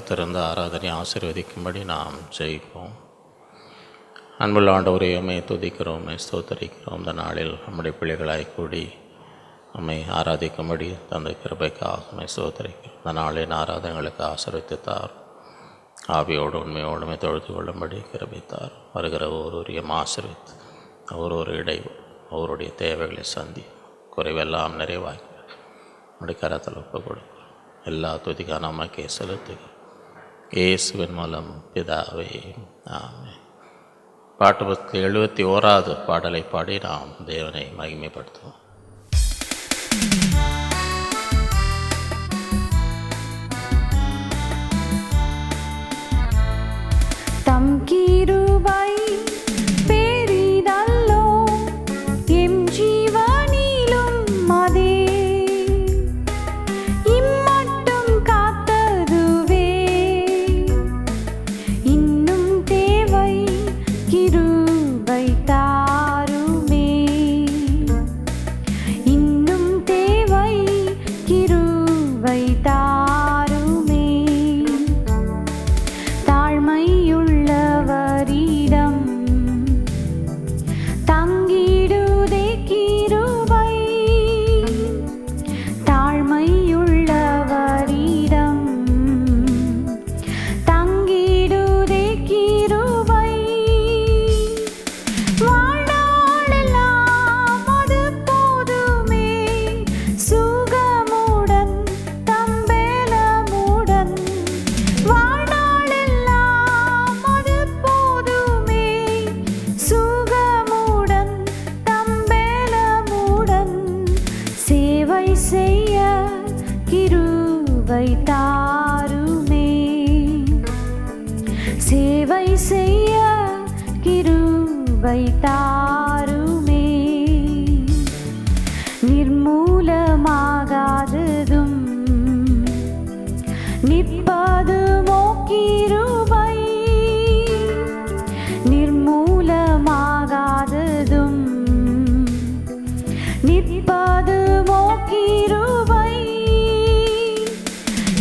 கர்த்தர் ஆராதனை ஆசீர்வதிக்கும்படி நாம் ஜெயிப்போம். அன்புள்ள ஆண்டவரே, உம்மை துதிக்கிறோம், உம்மை ஸ்தோத்தரிக்கிறோம். இந்த நாளில் நம்முடைய பிள்ளைகளாய் கூடி நம்மை ஆராதிக்கும்படி தந்த கிருபைக்காக உம்மை ஸ்தோத்தரிக்கிறோம். இந்த நாளின் ஆராதனைகளுக்கு ஆசீர்வதித்தார். ஆவியோடு உண்மையோடுமை தொழுது கொள்ளும்படி கிருபைத்தார். வருகிற ஒவ்வொருவரையும் ஆசீர்வித்து ஒவ்வொரு இடைவு அவருடைய தேவைகளை சந்தி குறைவெல்லாம் நிறைவாக்கி நம்முடைய கரத்தில் ஒப்புக் கொடுக்கிறோம். எல்லா துதிக்கான நமக்கே செலுத்துகிறோம். இயேசுவின் மூலம் பிதாவே, ஆமென். பாட்டு புத்தகத்தில் 71வது பாடலை பாடி நாம் தேவனை மகிமைப்படுத்துவோம். தம் கிருபை பெரிதல்லோ, எம் ஜீவனிலும் அதே இம்மட்டும் காத்ததுவே. இன்னும் தேவை கிருபை தாருமே, இன்னும் தேவை கிருபை தாருமே. தாழ்மையுள்ளவரிடம் தங்கிடுதே கிருபை, தாழ்மையுள்ளவரிடம் தங்கிடுதே கிருபை. வாழ்நாளெல்லாம் அது போதுமே, சுகமுடன் தம்பேலமுடன். வாழ்நாளெல்லாம் அது போதுமே, சுகமுடன் தம்பேலமுடன். சேவை செய்ய கிருபை தாருமே, சேவை செய்ய கிருபை தாருமே. நிர்மூலமாகாததும் நிற்பதுமோ கிருபை, நிர்மூலமாகாததும் நிற்பதுமோ கிருபை.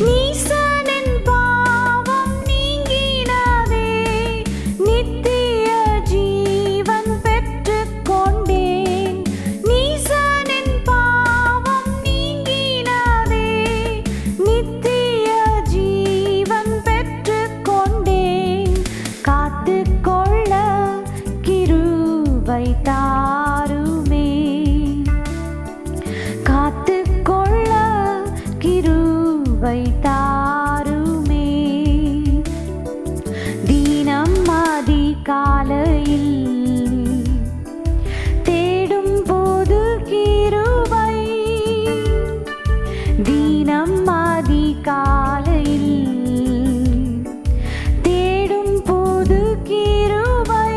நீசனின் பாவம் நீங்கினதே, நித்திய ஜீவன் பெற்றுக் கொண்டேன். நீசனின் பாவம் நீங்கினதே, நித்திய ஜீவன் பெற்றுக் கொண்டேன். காத்துக்கொள்ள கிருபை தாருமே, காத்துக்கொள்ள கிருபை தாருமே. தினம் அதிகாலையில் தேடும் போது கிருபை, தினம் அதிகாலையில் தேடும் போது கிருபை.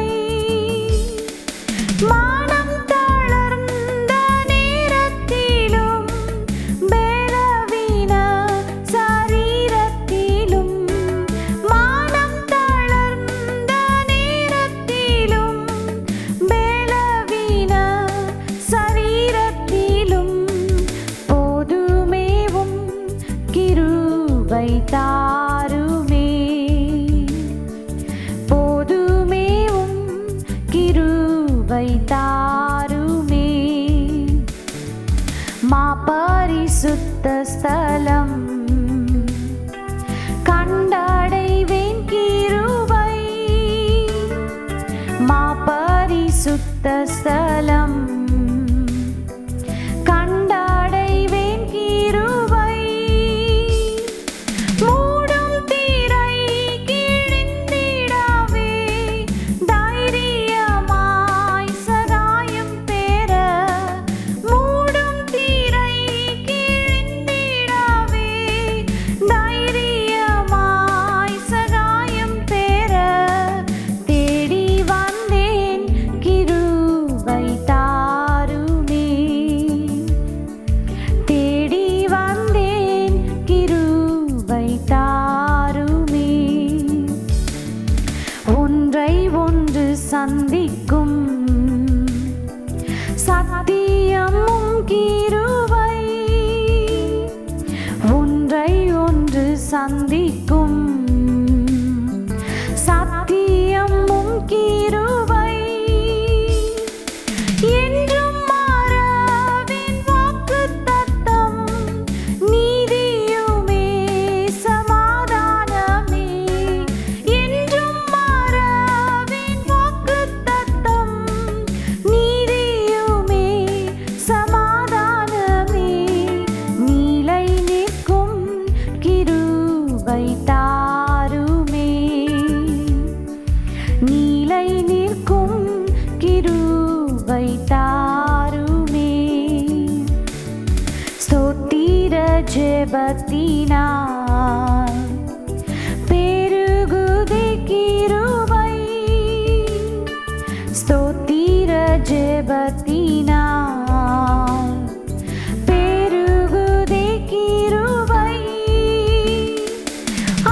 மானம் தளர்ந்த நேரத்திலும் பலவீன சரீரத்திலும், மானம் தளர்ந்த நேரத்திலும் பலவீன சரீரத்திலும் போதுமேவும் கிருபை தாருமே, போதுமேவும் கிருபை தாருமே. மா பரிசுத்த ஸ்தலம் கண்டடைவேன் கிருபை, மா பரிசுத்த ஸ்தலம் கண்டடைவேன் கிருபை. மூடும் திரை கிழிந்திடவே, தைரியமாய் சகாயம் பெற. மூடும் திரை கிழிந்திடவே, தைரியமாய் சகாயம் பெற. தேடி வந்தேன் கிருபை தாருமே, தேடி வந்தேன் கிருபை தாருமே. ஒன்றை ஒன்று சந்திக்கும் சத்தியமும் கிருபை, ஒன்றை ஒன்று சந்திக்கும் ஸ்தோத்திர ஜெபத்தினால் பெருகுதே கிருபை. ஸ்தோத்திர ஜெபத்தினால் பெருகுதே கிருபை.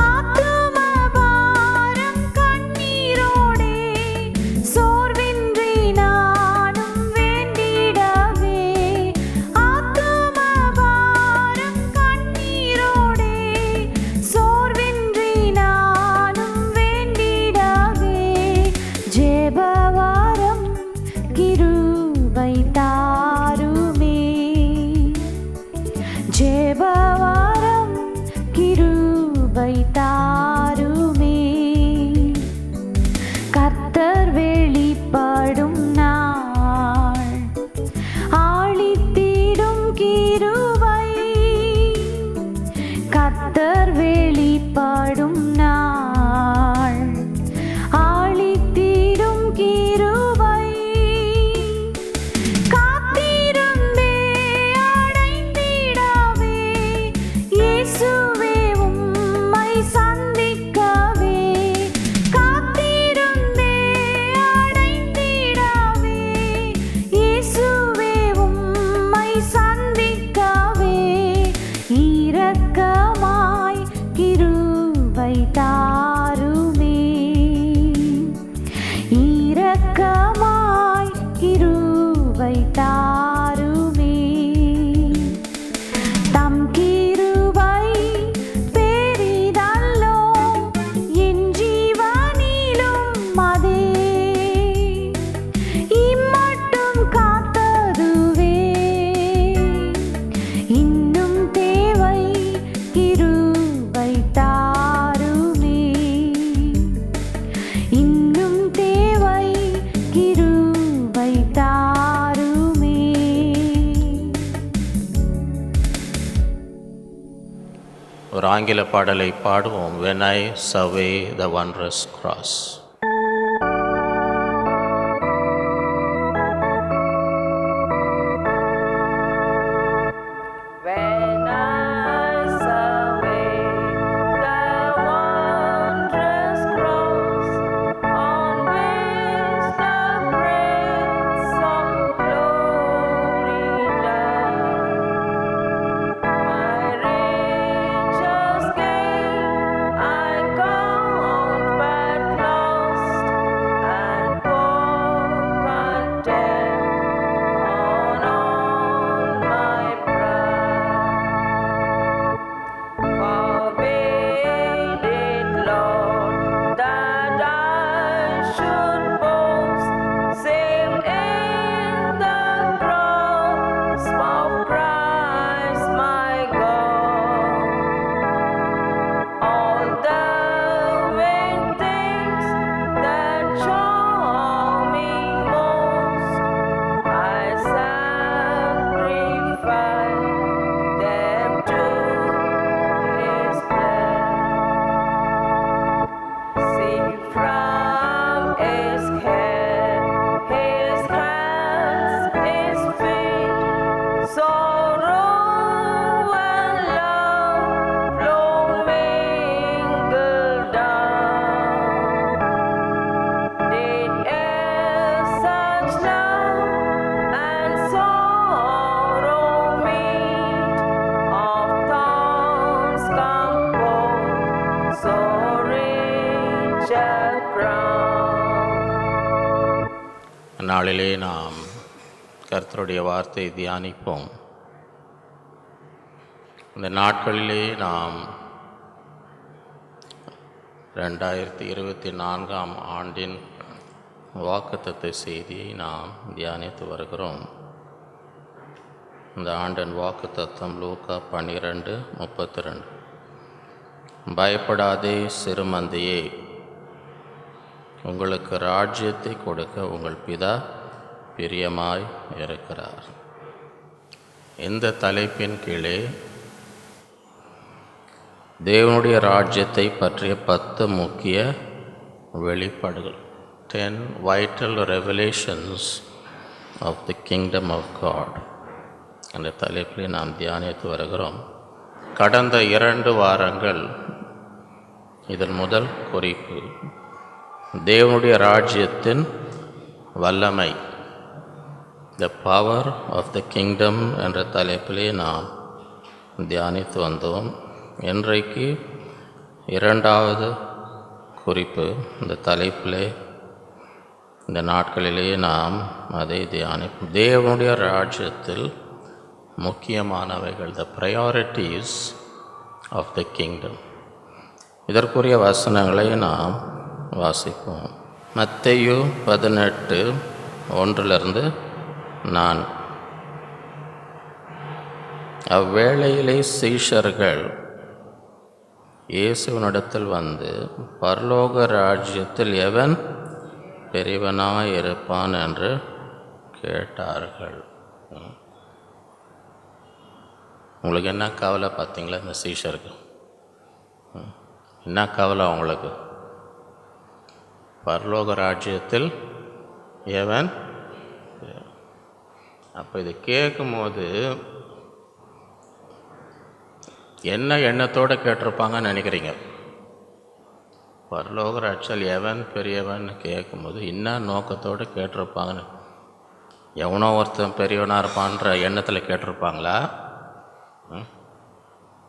ஆத்தும பாரம் கண்ணீரோடே சோர்வின்றி நானும் வேண்டிடவே. ஆத்தும பாரம் கண்ணீரோடே சோர்வின்றி நானும் வேண்டிடவே. ஜெபவாரம் கிருபை தாருமே. ஜெபவாரம் கிருபை தாருமே. கர்த்தர் வெளிப்படும் நாள் ஆழித்திடும் கிருபை. கர்த்தர் வெளிப்படும் நாள் ஆழித்திடும் கிருபை. காத்திருந்தே அடைந்திடவே இயேசுவே உம்மை சந்திக்கவே. காத்திருந்தே அடைந்திடவே இயேசுவே உம்மை சந்திக்கவே. இரக்கமாய் கிருபை தாருமே. இரக்கமாய் கிருபை தாருமே. தம் கிருபை பெரிதல்லோ என் ஜீவனிலும் அதே. இம்மட்டும் காத்ததுவே இன்னும் தேவை கிருபை தாருமே. இன்னும் தேவை கிருபை தாருமே. ஒரு ஆங்கில பாடலை பாடுவோம். When I survey the wondrous cross. When I survey the wondrous cross on which the Prince of Glory died, my riches gain I count but lost, and pour contempt on all my pride. Forbid it, Lord, that I should boast, save in the cross of Christ my God. All the vain things that charm me most, I sacrifice them to His blood. See from His head, His hands, His feet, sorrow and love flow mingled down. Did e'er such love and sorrow meet, of thorns composed so rich a crown? நாளிலே நாம் கர்த்தருடைய வார்த்தை தியானிப்போம். இந்த நாட்களிலே நாம் 2024 ஆண்டின் வாக்குத்தத்த செய்தியை நாம் தியானித்து வருகிறோம். இந்த ஆண்டின் வாக்குத்தத்தம் லூக்கா 12:32. பயப்படாதே சிறுமந்தையே, உங்களுக்கு ராஜ்யத்தை கொடுக்க உங்கள் பிதா பிரியமாய் இருக்கிறார். இந்த தலைப்பின் கீழே தேவனுடைய ராஜ்யத்தை பற்றிய 10 முக்கிய வெளிப்பாடுகள், 10 vital revelations of the kingdom of God. என்ற தலைப்பில் நாம் தியானித்து வருகிறோம். கடந்த 2 வாரங்கள் இதன் முதல் குறிப்பு தேவனுடைய ராஜ்யத்தின் வல்லமை, the power of the kingdom என்ற தலைப்பிலே நாம் தியானித்து வந்தோம். இன்றைக்கு 2வது குறிப்பு இந்த தலைப்பிலே, இந்த நாட்களிலேயே நாம் அதை தியானிப்போம். தேவனுடைய ராஜ்யத்தில் முக்கியமானவைகள், த ப்ரையாரிட்டிஸ் ஆஃப் த கிங்டம். இதற்குரிய வசனங்களை நாம் வாசிப்போம். மத்தேயு 18:1-4. அவ்வேளையிலே சீஷர்கள் இயேசுவினிடத்தில் வந்து, பரலோக ராஜ்யத்தில் எவன் பெரியவனாய் இருப்பான் என்று கேட்டார்கள். உங்களுக்கு என்ன கவலை பார்த்தீங்களா? இந்த சீஷருக்கு என்ன கவலை அவங்களுக்கு? பரலோக ராஜ்யத்தில் எவன்? அப்போ இது கேட்கும்போது என்ன எண்ணத்தோடு கேட்டிருப்பாங்கன்னு நினைக்கிறீங்க? பரலோக ராஜ்யத்தில் எவன் பெரியவன் கேட்கும்போது என்ன நோக்கத்தோடு கேட்டிருப்பாங்கன்னு, எவனோ ஒருத்தன் பெரியவனாக இருப்பான்ற எண்ணத்தில் கேட்டிருப்பாங்களா?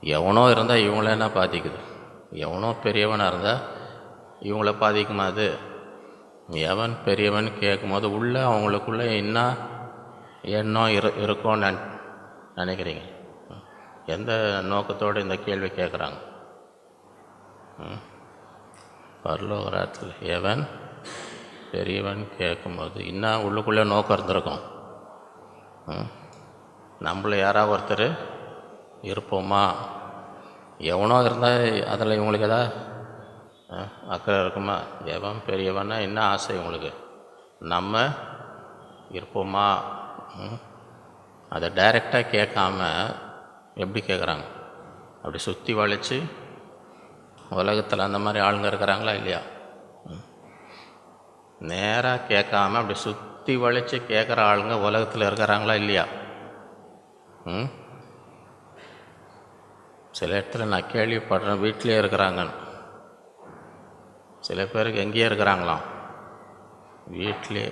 எவனோ இருந்தால் இவங்கள என்ன பாதிக்குது? எவனோ பெரியவனாக இருந்தால் இவங்கள பாதிக்குமா? அது எவன் பெரியவன் கேட்கும்போது உள்ள அவங்களுக்குள்ள என்ன எண்ணம் இருக்கும்னு நினைக்கிறீங்க? எந்த நோக்கத்தோடு இந்த கேள்வி கேட்குறாங்க? பரலோகத்தில் எவன் பெரியவன் கேட்கும்போது இன்னும் உள்ளுக்குள்ளே நோக்கம் இருந்திருக்கும். நம்மள யாராவது ஒருத்தர் இருப்போமா? எவனோ இருந்தால் அதில் இவங்களுக்கு எதாவது அக்கறை இருக்குமா? எவன் பெரியவன்னா என்ன ஆசை இவங்களுக்கு? நம்ம இருப்போமா? அதை டைரெக்டாக கேட்காம எப்படி கேட்குறாங்க? அப்படி சுற்றி வளைச்சி, உலகத்தில் அந்த மாதிரி ஆளுங்க இருக்கிறாங்களா இல்லையா? நேராக கேட்காம அப்படி சுற்றி வளைச்சி கேட்குற ஆளுங்க உலகத்தில் இருக்கிறாங்களா இல்லையா? சில இடத்துல நான் கேள்விப்படுறேன், வீட்டிலே இருக்கிறாங்கன்னு. சில பேருக்கு எங்கேயே இருக்கிறாங்களாம், வீட்டிலே.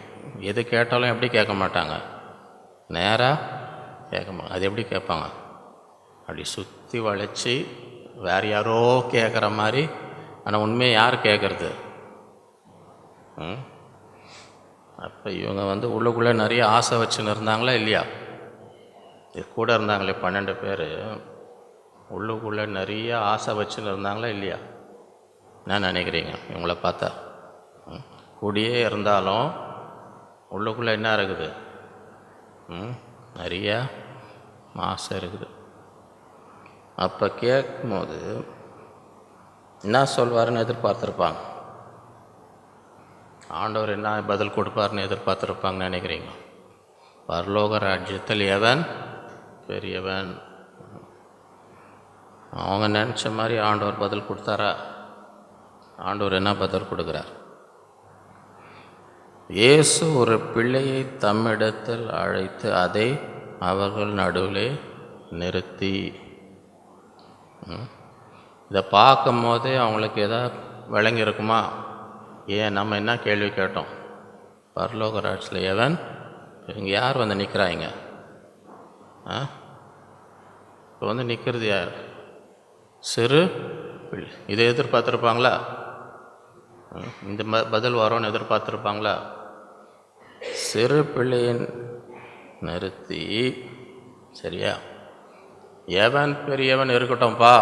எது கேட்டாலும் எப்படி கேட்க மாட்டாங்க, நேராக கேட்க மாட்டாங்க. அது எப்படி கேட்பாங்க? அப்படி சுற்றி வளைச்சி வேறு யாரோ கேட்குற மாதிரி. ஆனால் உண்மையை யார் கேட்குறது? அப்போ இவங்க உள்ளுக்குள்ளே நிறைய ஆசை வச்சுன்னு இருந்தாங்களா இல்லையா? இது கூட இருந்தாங்களே 12 பேர், உள்ளுக்குள்ளே நிறைய ஆசை வச்சுன்னு இருந்தாங்களா இல்லையா? என்ன நினைக்கிறீங்க இவங்கள பார்த்தா? கூடியே இருந்தாலும் உள்ளுக்குள்ளே என்ன இருக்குது? நிறைய ஆசை இருக்குது. அப்போ கேட்கும்போது என்ன சொல்வாருன்னு எதிர்பார்த்துருப்பாங்க. ஆண்டவர் என்ன பதில் கொடுப்பாருன்னு எதிர்பார்த்துருப்பாங்கன்னு நினைக்கிறீங்க? பரலோக ராஜ்யத்தில் எவன் பெரியவன்? அவங்க நினச்ச மாதிரி ஆண்டவர் பதில் கொடுத்தாரா? ஆண்டவர் என்ன பதில் கொடுக்குறார்? இயேசு ஒரு பிள்ளையை தம்மிடத்தில் அழைத்து அதை அவர்கள் நடுவிலே நிறுத்தி. இதை பார்க்கும் போதே அவங்களுக்கு எதாவது விளங்கி இருக்குமா? ஏன் நம்ம என்ன கேள்வி கேட்டோம்? பரலோக ராஜ்யத்தில் எவன்? இங்கே யார் நிற்கிறாங்க? இப்போ நிற்கிறது யார்? சிறு பிள்ளை. இதை எதிர்பார்த்துருப்பாங்களா? இந்த பதில் வரும்னு எதிர்பார்த்துருப்பாங்களா? சிறு பிள்ளையின் நிறுத்தி, சரியா, எவன் பெரியவன் இருக்கட்டும்ப்பா,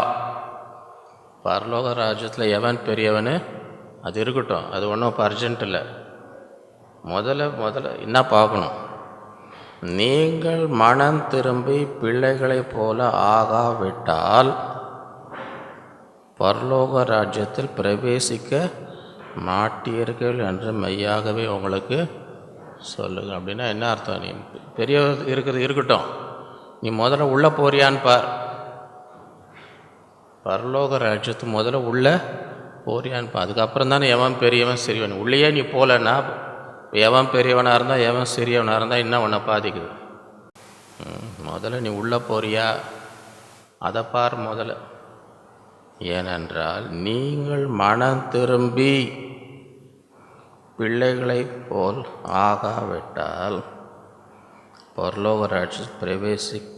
பரலோக ராஜ்யத்தில் எவன் பெரியவன் அது இருக்கட்டும், அது ஒன்றும் இப்போ அர்ஜென்ட் இல்லை. முதல்ல என்ன பார்க்கணும்? நீங்கள் மனம் திரும்பி பிள்ளைகளைப் போல ஆகாவிட்டால் பரலோக ராஜ்யத்தில் பிரவேசிக்க மாட்டீர்கள் என்று மெய்யாகவே உங்களுக்கு சொல்லுங்க. அப்படின்னா என்ன அர்த்தம்? நீ பெரிய இருக்கிறது இருக்கட்டும், நீ முதல்ல உள்ளே போறியான்னு பார். பரலோக ராஜ்யத்து முதல்ல உள்ளே போறியான்னு பார். அதுக்கப்புறம் தானே எவன் பெரியவன் சிறியவன். உள்ளேயே நீ போகலன்னா எவன் பெரியவனாக இருந்தால் எவன் சிறியவனாக இருந்தால் என்ன ஒன்றை பாதிக்குது? முதல்ல நீ உள்ளே போறியா அதை பார் முதல்ல. ஏனென்றால் நீங்கள் மனம் திரும்பி பிள்ளைகளைப் போல் ஆகாவிட்டால் பரலோக ராஜ்யத்தில் பிரவேசிக்க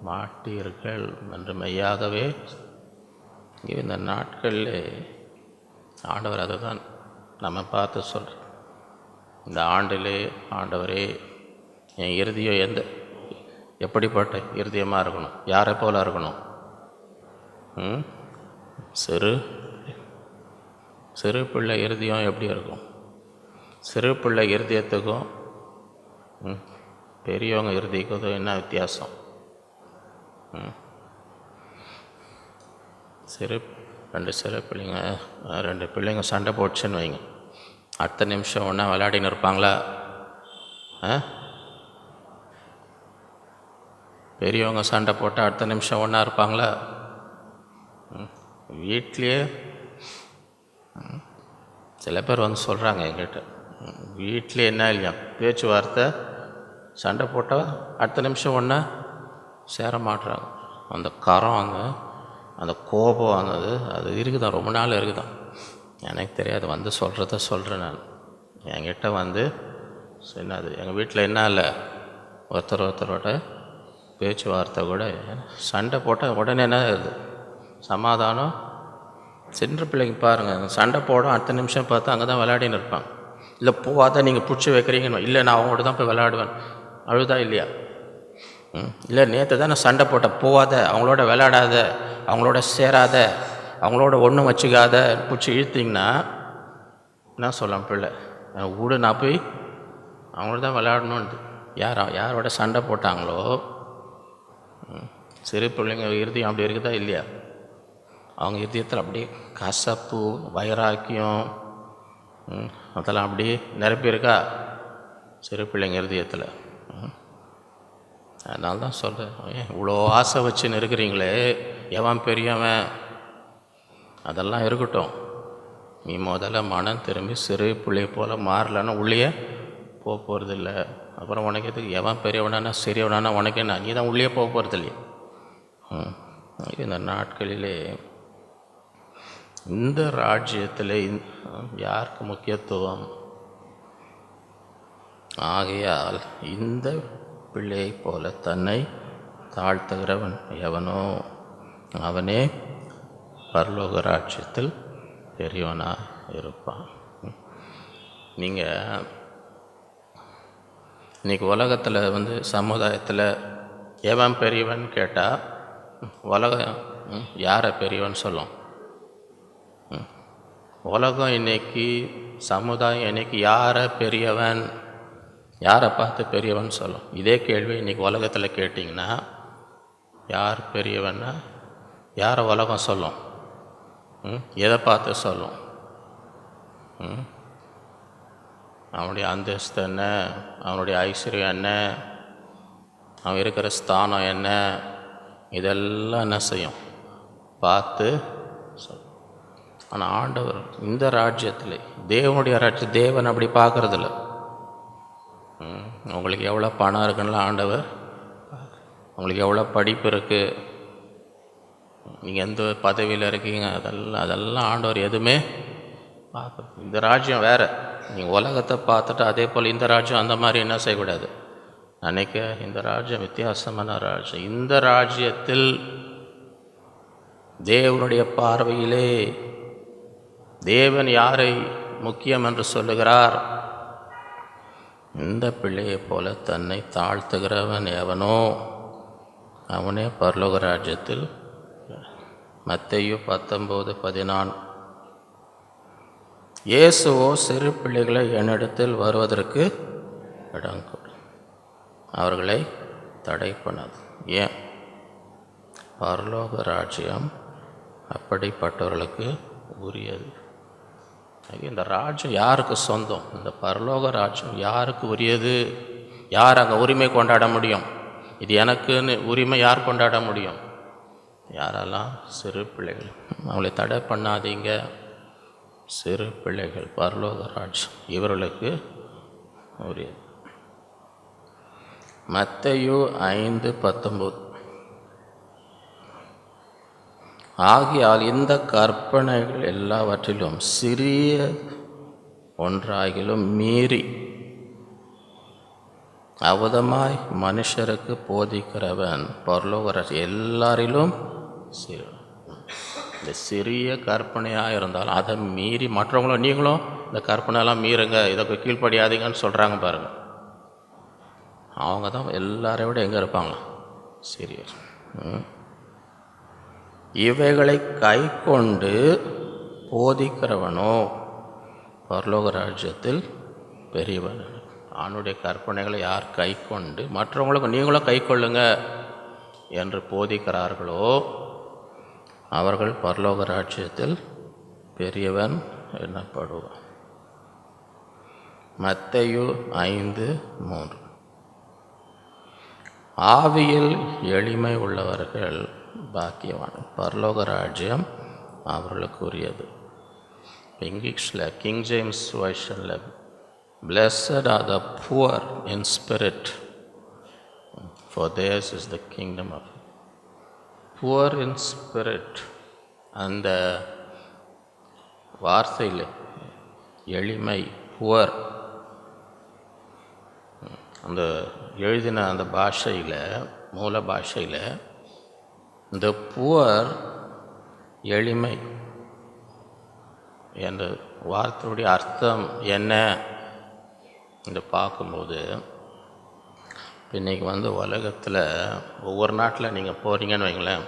மாட்டீர்கள் என்று மெய்யாகவே இந்த நாட்களில் ஆண்டவர் அதை தான் நம்ம பார்த்து சொல்கிறோம். இந்த ஆண்டிலே ஆண்டவரே என் இருதயம் எப்படிப்பட்ட இருதயமாக இருக்கணும், யாரை போல இருக்கணும்? சிறு பிள்ளை இருதயம் எப்படி இருக்கும்? சிறு பிள்ளை இருதயத்துக்கும் பெரியவங்க இருதயத்துக்கும் என்ன வித்தியாசம்? ரெண்டு பிள்ளைங்க சண்டை போட்டுச்சுன்னு வைங்க, அடுத்த நிமிஷம் ஒன்றா விளையாடின்னு இருப்பாங்களா? பெரியவங்க சண்டை போட்டால் அடுத்த நிமிஷம் ஒன்றா இருப்பாங்களா? வீட்லேயே சில பேர் வந்து சொல்கிறாங்க என்கிட்ட, வீட்டிலே என்ன இல்லையா பேச்சுவார்த்தை, சண்டை போட்டால் அடுத்த நிமிஷம் ஒன்றா சேர மாட்டுறாங்க. அந்த கரம் அந்த கோபம் அது இருக்குதான், ரொம்ப நாள் இருக்குதான். எனக்கு தெரியாது, வந்து சொல்கிறத சொல்கிறேன் நான். என்கிட்ட வந்து என்னது எங்கள் வீட்டில் என்ன இல்லை, ஒருத்தரோட பேச்சுவார்த்தை கூட சண்டை போட்டால் உடனே என்ன இருக்குது சமாதானம். சின்ன பிள்ளைங்க பாருங்கள், சண்டை போடும் அடுத்த நிமிஷம் பார்த்து அங்கே தான் விளையாடின்னு இருப்பாங்க. இல்லை போவாத நீங்கள் பிடிச்சி வைக்கிறீங்கன்னு, இல்லை நான் அவங்களோட தான் போய் விளையாடுவேன், அழுதா இல்லையா? இல்லை நேற்று தான் நான் சண்டை போட்டேன், போவாத, அவங்களோட விளையாடாத, அவங்களோட சேராத, அவங்களோட ஒன்றும் வச்சுக்காத பிடிச்சி இழுத்திங்கன்னா என்ன சொல்லலாம் பிள்ளை, விடு நான் போய் அவங்களோட தான் விளையாடணுன்ட்டு. யாரோட சண்டை போட்டாங்களோ சிறு பிள்ளைங்க இருதயம் அப்படி இருக்குதா இல்லையா? அவங்க இருதயத்தில் அப்படியே கசப்பு, வைராக்கியம் அதெல்லாம் அப்படியே நிரப்பியிருக்கா சிறு பிள்ளைங்க இருதயத்தில். அதனால தான் சொல்கிறேன், இவ்வளோ ஆசை வச்சுன்னு இருக்கிறீங்களே, எவன் பெரியவன் அதெல்லாம் இருக்கட்டும். நீ முதல்ல மனம் திரும்பி சிறு பிள்ளை போல் மாறலன்னா உள்ளே போக போகிறதில்ல. அப்புறம் உனக்கு எதுக்கு எவன் பெரியவனானா சிறியவனானா உனக்கு என்ன, நீ தான் உள்ளே போக போகிறது இல்லையா? இந்த நாட்களிலே இந்த ராஜ்யத்தில் யாருக்கு முக்கியத்துவம்? ஆகையால் இந்த பிள்ளையை போல தன்னை தாழ்த்துகிறவன் எவனோ அவனே பரலோக ராஜ்யத்தில் பெரியவனாக இருப்பான். நீங்கள் இன்றைக்கி உலகத்தில் வந்து சமுதாயத்தில் எவன் பெரியவன் கேட்டால் உலகம் யாரை பெரியவன் சொல்லும்? உலகம் இன்றைக்கி சமுதாயம் இன்றைக்கி யாரை பெரியவன், யாரை பார்த்து பெரியவன் சொல்லும்? இதே கேள்வி இன்றைக்கி உலகத்தில் கேட்டிங்கன்னா யார் பெரியவன்னா யாரை உலகம் சொல்லும்? எதை பார்த்து சொல்லும்? அவனுடைய அந்தஸ்து என்ன, அவனுடைய ஐஸ்வர்யம் என்ன, அவன் இருக்கிற ஸ்தானம் என்ன, இதெல்லாம் என்ன செய்யும்? பார்த்து சொல்லும். ஆனால் ஆண்டவர் இந்த ராஜ்யத்தில், தேவனுடைய ராஜ்யம், தேவன் அப்படி பார்க்குறதில்ல. உங்களுக்கு எவ்வளோ பணம் இருக்குன்னா ஆண்டவர், உங்களுக்கு எவ்வளோ படிப்பு இருக்குது, நீங்கள் எந்த பதவியில் இருக்கீங்க, அதெல்லாம் ஆண்டவர் எதுவுமே பார்க்குறது. இந்த ராஜ்யம் வேறு. நீங்கள் உலகத்தை பார்த்துட்டு அதே போல் இந்த ராஜ்யம் அந்த மாதிரி என்ன செய்யக்கூடாது நினைக்க. இந்த ராஜ்யம் வித்தியாசமான ராஜ்யம். இந்த ராஜ்யத்தில் தேவனுடைய பார்வையிலே தேவன் யாரை முக்கியம் என்று சொல்லுகிறார்? இந்த பிள்ளையைப் போல தன்னை தாழ்த்துகிறவன் எவனோ அவனே பரலோக ராஜ்யத்தில். மத்தேயு 19:14. இயேசுவோ சிறு பிள்ளைகளை என்னிடத்தில் வருவதற்கு இடம் கொடு, அவர்களை தடை பண்ணாது. ஏன்? பரலோக ராஜ்யம் அப்படிப்பட்டவர்களுக்கு உரியது. இந்த ராஜ்யம் யாருக்கு சொந்தம்? இந்த பரலோக ராஜ்யம் யாருக்கு உரியது? யார் அங்கே உரிமை கொண்டாட முடியும்? இது எனக்குன்னு உரிமை யார் கொண்டாட முடியும்? யாரெல்லாம்? சிறு பிள்ளைகள். அவளை தடை பண்ணாதீங்க. சிறு பிள்ளைகள் பரலோக ராஜ்யம் இவர்களுக்கு உரியது. மத்தேயு 5:19. ஆகையால் இந்த கற்பனைகள் எல்லாவற்றிலும் சிறிய ஒன்றாகிலும் மீறி அவதமாய் மனுஷருக்கு போதிக்கிறவன் பரலோக எல்லாரிலும் இந்த சிறிய கற்பனையாக இருந்தாலும் அதை மீறி மற்றவங்களும் நீங்களும் இந்த கற்பனையெல்லாம் மீறுங்க, இதை கீழ்ப்படியாதீங்கன்னு சொல்கிறாங்க பாருங்கள். அவங்க தான் எல்லாரை விட எங்கே இருப்பாங்களா? சீரியஸ். இவைகளை கை கொண்டு போதிக்கிறவனோ பரலோக ராஜ்யத்தில் பெரியவன். அவனுடைய கற்பனைகளை யார் கை கொண்டு மற்றவங்களுக்கு நீங்களும் கை கொள்ளுங்க என்று போதிக்கிறார்களோ அவர்கள் பரலோக ராஜ்யத்தில் பெரியவன் எனப்படுவான். மத்தேயு 5:3. ஆவியில் எளிமை உள்ளவர்கள் பாக்கியவான், பரலோக ராஜ்யம் அவர்களுக்கு உரியது. இங்கிலீஷில் கிங் ஜேம்ஸ் வெர்ஷனில் Blessed are the poor in spirit, for theirs is the kingdom of God. Poor in spirit. அந்த வார்த்தையில் எளிமை, புவர், அந்த எழுதின அந்த பாஷையில், மூல பாஷையில் இந்த புவர் எளிமை என்ற வார்த்தையுடைய அர்த்தம் என்ன என்று பார்க்கும்போது, இன்றைக்கி உலகத்தில் ஒவ்வொரு நாட்டில் நீங்கள் போகிறீங்கன்னு வைங்களேன்,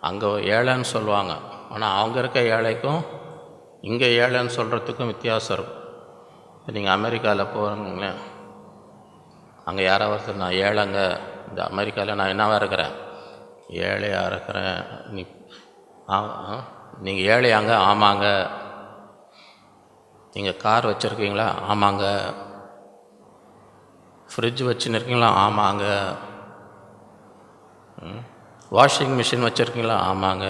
அங்கே ஏழைன்னு சொல்லுவாங்க. ஆனால் அவங்க இருக்க ஏழைக்கும் இங்கே ஏழைன்னு சொல்கிறதுக்கும் வித்தியாசம் இருக்கும். இப்போ நீங்கள் அமெரிக்காவில் போகிறீங்களேன், அங்கே யாராவது ஒருத்தர் நான் ஏழைங்க, இந்த அமெரிக்காவில் நான் என்னவாக இருக்கிறேன், ஏழையாக இருக்கிறேன், நீங்கள் ஏழையாங்க, ஆமாங்க. நீங்கள் கார் வச்சுருக்கீங்களா, ஆமாங்க. ஃப்ரிட்ஜ் வச்சுன்னு இருக்கீங்களா, ஆமாங்க. வாஷிங் மிஷின் வச்சுருக்கீங்களா, ஆமாங்க.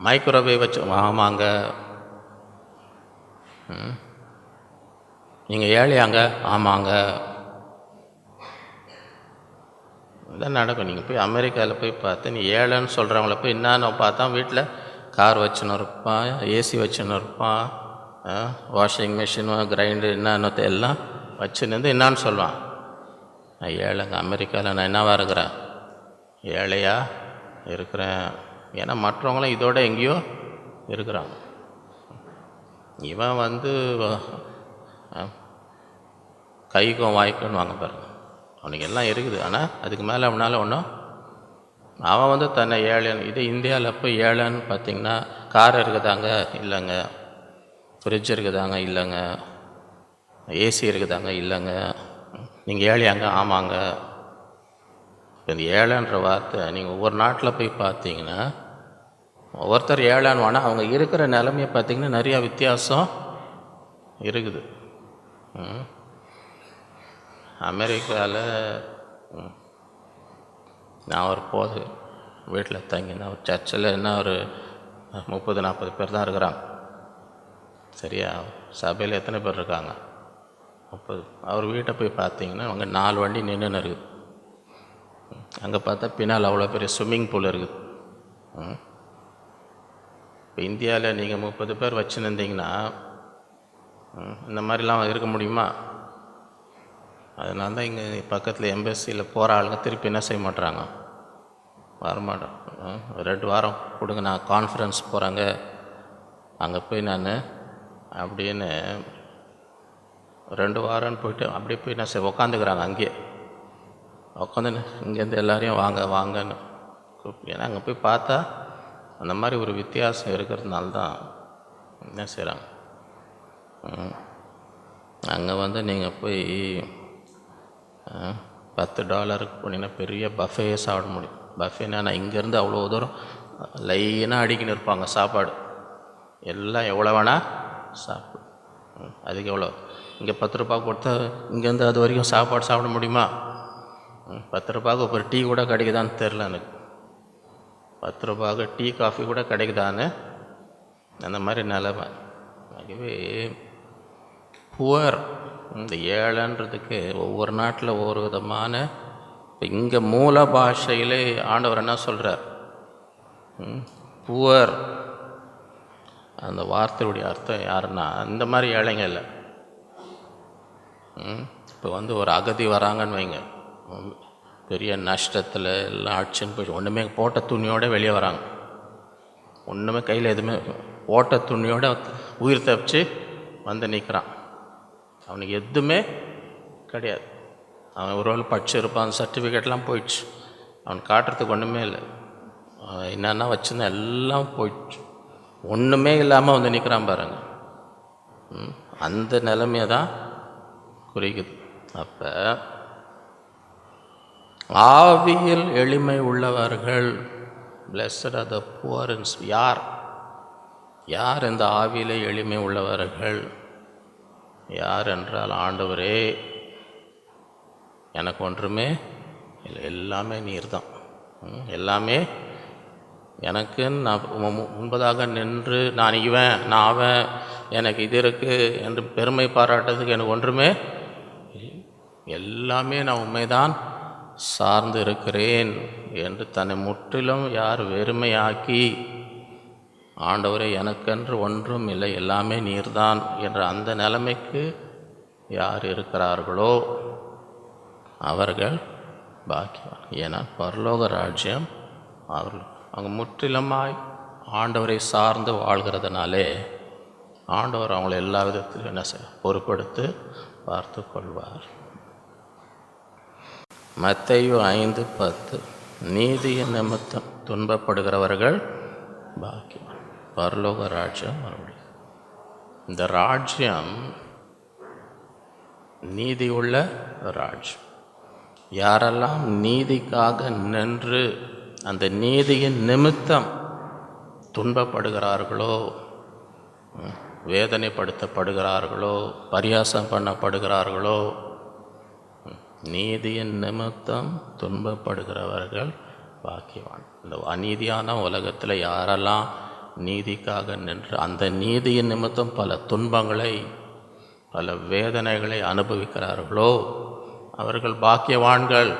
மைக்ரோவேவ் வச்சு, ஆமாங்க. நீங்கள் ஏழையாங்க, ஆமாங்க. இதான் நடக்கும். நீங்கள் போய் அமெரிக்காவில் போய் பார்த்து நீ ஏழைன்னு சொல்கிறவங்கள போய் என்னன்னு பார்த்தா வீட்டில் கார் வச்சுன்னு இருப்பான், ஏசி வச்சுன்னு இருப்பான், வாஷிங் மிஷினு, கிரைண்டர் என்னன்னு எல்லாம் வச்சுன்னு என்னான்னு சொல்லுவான், நான் ஏழைங்க, அமெரிக்காவில் நான் என்னவாக இருக்கிறேன், ஏழையாக இருக்கிறேன். ஏன்னா மற்றவங்களாம் இதோட எங்கேயோ இருக்கிறாங்க. இவன் கைக்கும் வாய்க்குன்னு வாங்க பாருங்க, அவனுக்கு எல்லாம் இருக்குது. ஆனால் அதுக்கு மேலே அவனால் ஒன்றும், அவன் தன்னை ஏழைன்னு. இது இந்தியாவில் போய் ஏழைன்னு பார்த்தீங்கன்னா, கார் இருக்குதாங்க, இல்லைங்க. ஃப்ரிட்ஜ் இருக்குதாங்க, இல்லைங்க. ஏசி இருக்குதாங்க, இல்லைங்க. நீங்கள் ஏழையாங்க, ஆமாங்க. இப்போ இந்த ஏழைன்ற வார்த்தை நீங்கள் ஒவ்வொரு நாட்டில் போய் பார்த்தீங்கன்னா, ஒவ்வொருத்தர் ஏழைன்னு வேணால் அவங்க இருக்கிற நிலைமையை பார்த்தீங்கன்னா நிறையா வித்தியாசம் இருக்குது. அமெரிக்காவில் நான் ஒரு போது வீட்டில் தங்கினா, ஒரு சர்ச்சில் என்ன ஒரு 30-40 பேர் தான் இருக்கிறாங்க. சரியா? சபையில் எத்தனை பேர் இருக்காங்க? 30. அவர் வீட்டை போய் பார்த்தீங்கன்னா அங்கே 4 வண்டி நின்றுன்னு இருக்குது. அங்கே பார்த்தா பின்னால் அவ்வளோ பெரிய ஸ்விம்மிங் பூல் இருக்குது. இப்போ இந்தியாவில் நீங்கள் 30 பேர் வச்சுன்னு இருந்தீங்கன்னா இந்த மாதிரிலாம் இருக்க முடியுமா? அதனால தான் இங்கே பக்கத்தில் எம்பசியில் போகிற ஆளுங்க திருப்பி என்ன செய்ய மாட்டுறாங்க, வரமாட்டோம். 2 வாரம் கொடுங்க, நான் கான்ஃபரன்ஸ் போகிறாங்க, அங்கே போய் நான் அப்படின்னு 2 வாரம்னு போயிட்டு அப்படியே போய் என்ன செய்ய உக்காந்துக்கிறாங்க. அங்கேயே உட்காந்து இங்கேருந்து எல்லாரையும் வாங்க வாங்கன்னு கூப்பிட்டு, ஏன்னா அங்கே போய் பார்த்தா அந்த மாதிரி ஒரு வித்தியாசம் இருக்கிறதுனால தான் என்ன செய்கிறாங்க. அங்கே நீங்கள் போய் $10 போனீங்கன்னா பெரிய பஃபே சாப்பிட முடியும். பஃபேனா நான் இங்கேருந்து அவ்வளோ தூரம் லைனாக அடிக்கின்னு இருப்பாங்க சாப்பாடு, எல்லாம் எவ்வளோ வேணால் சாப்பிடு. அதுக்கு எவ்வளோ, இங்கே ₹10 கொடுத்தா இங்கேருந்து அது வரைக்கும் சாப்பாடு சாப்பிட முடியுமா? ₹10 ஒரு டீ கூட கிடைக்குதான்னு தெரில எனக்கு. ₹10 டீ காஃபி கூட கிடைக்குதான்னு அந்த மாதிரி நிலைமை. ஆகவே புவர். இந்த ஏழைன்றதுக்கு ஒவ்வொரு நாட்டில் ஒவ்வொரு விதமான, இப்போ இங்கே மூல பாஷையிலே ஆண்டவர் என்ன சொல்கிறார்? புவர். அந்த வார்த்தையுடைய அர்த்தம் யாருன்னா, இந்த மாதிரி ஏழைங்க இல்லை. இப்போ ஒரு அகதி வராங்கன்னு வைங்க, பெரிய நஷ்டத்தில் எல்லாம் அடிச்சுன்னு போயிட்டு ஒன்றுமே போட்ட துணியோடு வெளியே வராங்க, ஒன்றுமே கையில் எதுவுமே, போட்ட துணியோடு உயிர் தப்பிச்சு நிற்கிறான். அவனுக்கு எதுவுமே கிடையாது. அவன் ஒரு வேளை படிச்சிருப்பான், சர்டிஃபிகேட்லாம் போயிடுச்சு, அவன் காட்டுறதுக்கு ஒன்றுமே இல்லை. என்னென்னா வச்சுருந்தா எல்லாம் போயிடுச்சு, ஒன்றுமே இல்லாமல் நிற்கிறான் பாருங்க. அந்த நிலைமையை தான் குறிக்குது. அப்போ ஆவியில் எளிமை உள்ளவர்கள், blessed R the poor in spirit. யார் இந்த ஆவியில் எளிமை உள்ளவர்கள்? யார் என்றால், ஆண்டவரே எனக்கு ஒன்றுமே இல்லை, எல்லாமே நீர் தான், எல்லாமே எனக்கு. நான் முன்பதாக நின்று நான் இவன் நான் அவன் எனக்கு இது இருக்குது என்று பெருமை பாராட்டுறதுக்கு எனக்கு ஒன்றுமே, எல்லாமே நான் உண்மைதான் சார்ந்து இருக்கிறேன் என்று தன்னை முற்றிலும் யார் வெறுமையாக்கி, ஆண்டவரே எனக்கென்று ஒன்றும் இல்லை, எல்லாமே நீர்தான் என்ற அந்த நிலைமைக்கு யார் இருக்கிறார்களோ அவர்கள் பாக்கியவான். ஏன்னா பரலோக ராஜ்யம் அவர்கள். அவங்க முற்றிலுமாய் ஆண்டவரை சார்ந்து வாழ்கிறதுனாலே ஆண்டவர் அவங்களை எல்லா விதத்திலும் என்ன பொறுப்படுத்து பார்த்து கொள்வார். மத்தேயு 5:10, நீதியின் நிமித்தம் துன்பப்படுகிறவர்கள் பாக்கியவான், பரலோக ராஜ்யம் அவருடைய. இந்த ராஜ்யம் நீதி உள்ள ராஜ்யம். யாரெல்லாம் நீதிக்காக நின்று அந்த நீதியின் நிமித்தம் துன்பப்படுகிறார்களோ, வேதனைப்படுத்தப்படுகிறார்களோ, பரியாசம் பண்ணப்படுகிறார்களோ, நீதியின் நிமித்தம் துன்பப்படுகிறவர்கள் பாக்கியவான். இந்த அநீதியான உலகத்தில் யாரெல்லாம் நீதிக்காக நின்று அந்த நீதியின் நிமித்தம் பல துன்பங்களை பல வேதனைகளை அனுபவிக்கிறார்களோ அவர்கள் பாக்கியவான்கள்.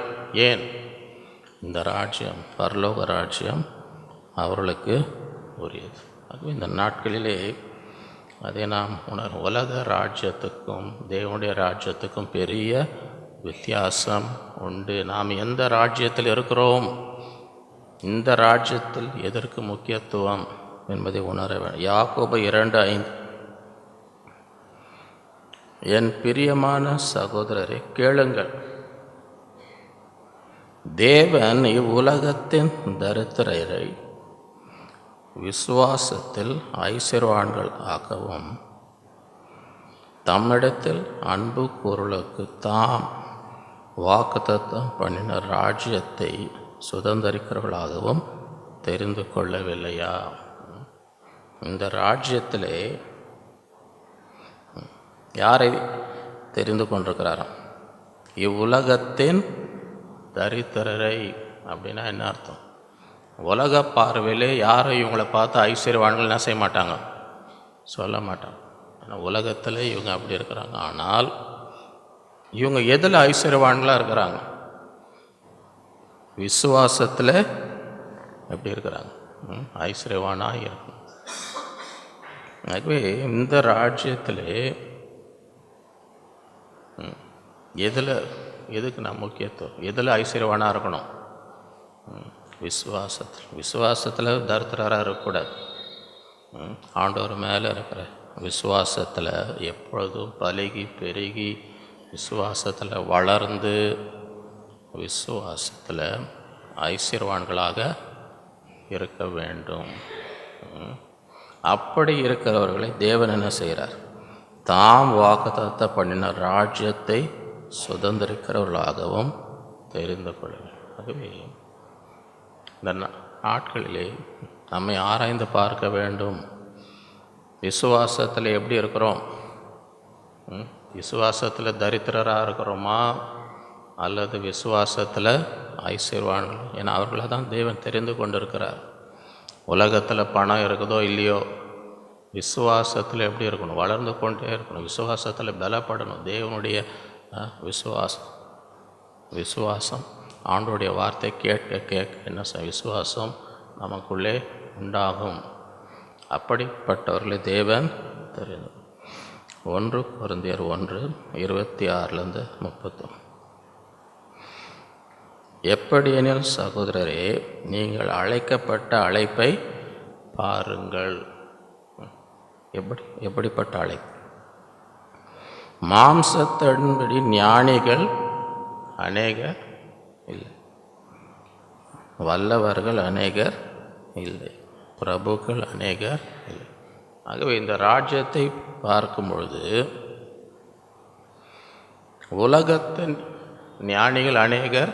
ஏன்? இந்த ராஜ்யம், பரலோக ராஜ்யம் அவர்களுக்கு உரியது. ஆகவே இந்த நாட்களிலே அதை நாம் உலக ராஜ்யத்துக்கும் தேவனுடைய ராஜ்யத்துக்கும் பெரிய வித்தியாசம் உண்டு. நாம் எந்த ராஜ்யத்தில் இருக்கிறோம், இந்த ராஜ்யத்தில் எதற்கு முக்கியத்துவம் என்பதை உணர வேண்டும். யாக்கோபு 2:5, என் பிரியமான சகோதரரை கேளுங்கள், தேவன் இவ்வுலகத்தின் தரித்திரரை விசுவாசத்தில் ஐஸ்வர்யவான்கள் ஆகவும் தம்மிடத்தில் அன்பு கூறலுக்கு தாம் வாக்குத்தத்தம் பண்ணின ராஜ்யத்தை சுதந்திரிக்கிறவர்களாகவும் தெரிந்து கொள்ளவில்லையா? இந்த ராஜ்யத்திலே யாரை தெரிந்து கொண்டிருக்கிறாராம்? இவ்வுலகத்தின் தரித்திரரை. அப்படின்னா என்ன அர்த்தம்? உலக பார்வையிலே யாரும் இவங்களை பார்த்து ஐஸ்வர்யவான்கள் என்ன செய்ய மாட்டாங்க, சொல்ல மாட்டாங்க. ஆனால் உலகத்தில் இவங்க அப்படி இருக்கிறாங்க. ஆனால் இவங்க எதில் ஐஸ்வர்யவான்களாக இருக்கிறாங்க? விசுவாசத்தில் எப்படி இருக்கிறாங்க? ஐஸ்வர்யவானாக இருக்கும். ஆகவே இந்த ராஜ்யத்தில் எதுக்கு நான் முக்கியத்துவம், எதில் ஐஸ்வர்யவானாக இருக்கணும்? விசுவாசத்தில் தரித்திரராக இருக்கக்கூடாது. ஆண்டவர் மேலே இருக்கிற விசுவாசத்தில் எப்பொழுதும் பழகி பெருகி விசுவாசத்தில் வளர்ந்து விசுவாசத்தில் ஐஸ்வர்யவான்களாக இருக்க வேண்டும். அப்படி இருக்கிறவர்களை தேவன் என்ன செய்கிறார்? தாம் வாக்குத்தத்தம் பண்ணின ராஜ்யத்தை சுதந்திரிக்கிறவர்களாகவும் தெரிந்து கொள்ள. ஆகவே இந்த நாட்களிலே நம்மை ஆராய்ந்து பார்க்க வேண்டும். விசுவாசத்தில் எப்படி இருக்கிறோம்? விசுவாசத்தில் தரித்திரராக இருக்கிறோமா அல்லது விசுவாசத்தில் ஐஸ்வர்யவான்கள்? ஏன்னா அவர்களை தான் தேவன் தெரிந்து கொண்டு இருக்கிறார். உலகத்தில் பணம் இருக்குதோ இல்லையோ, விசுவாசத்தில் எப்படி இருக்கணும்? வளர்ந்து கொண்டே இருக்கணும். விசுவாசத்தில் பலப்படணும். தேவனுடைய விசுவாசம் ஆண்டோடைய வார்த்தை கேட்க கேட்க என்ன விசுவாசம் நமக்குள்ளே உண்டாகும். அப்படிப்பட்டவர்களை தேவன் தெரியும். 1 கொரிந்தியர் 1:26-30. எப்படியெனில் சகோதரரே, நீங்கள் அழைக்கப்பட்ட அழைப்பை பாருங்கள். எப்படிப்பட்ட அழைப்பு? மாம்சத்தின்படி ஞானிகள் அநேகர் இல்லை, வல்லவர்கள் அநேகர் இல்லை, பிரபுக்கள் அநேகர் இல்லை. ஆகவே இந்த ராஜ்யத்தை பார்க்கும் பொழுது உலகத்தின் ஞானிகள் அநேகர்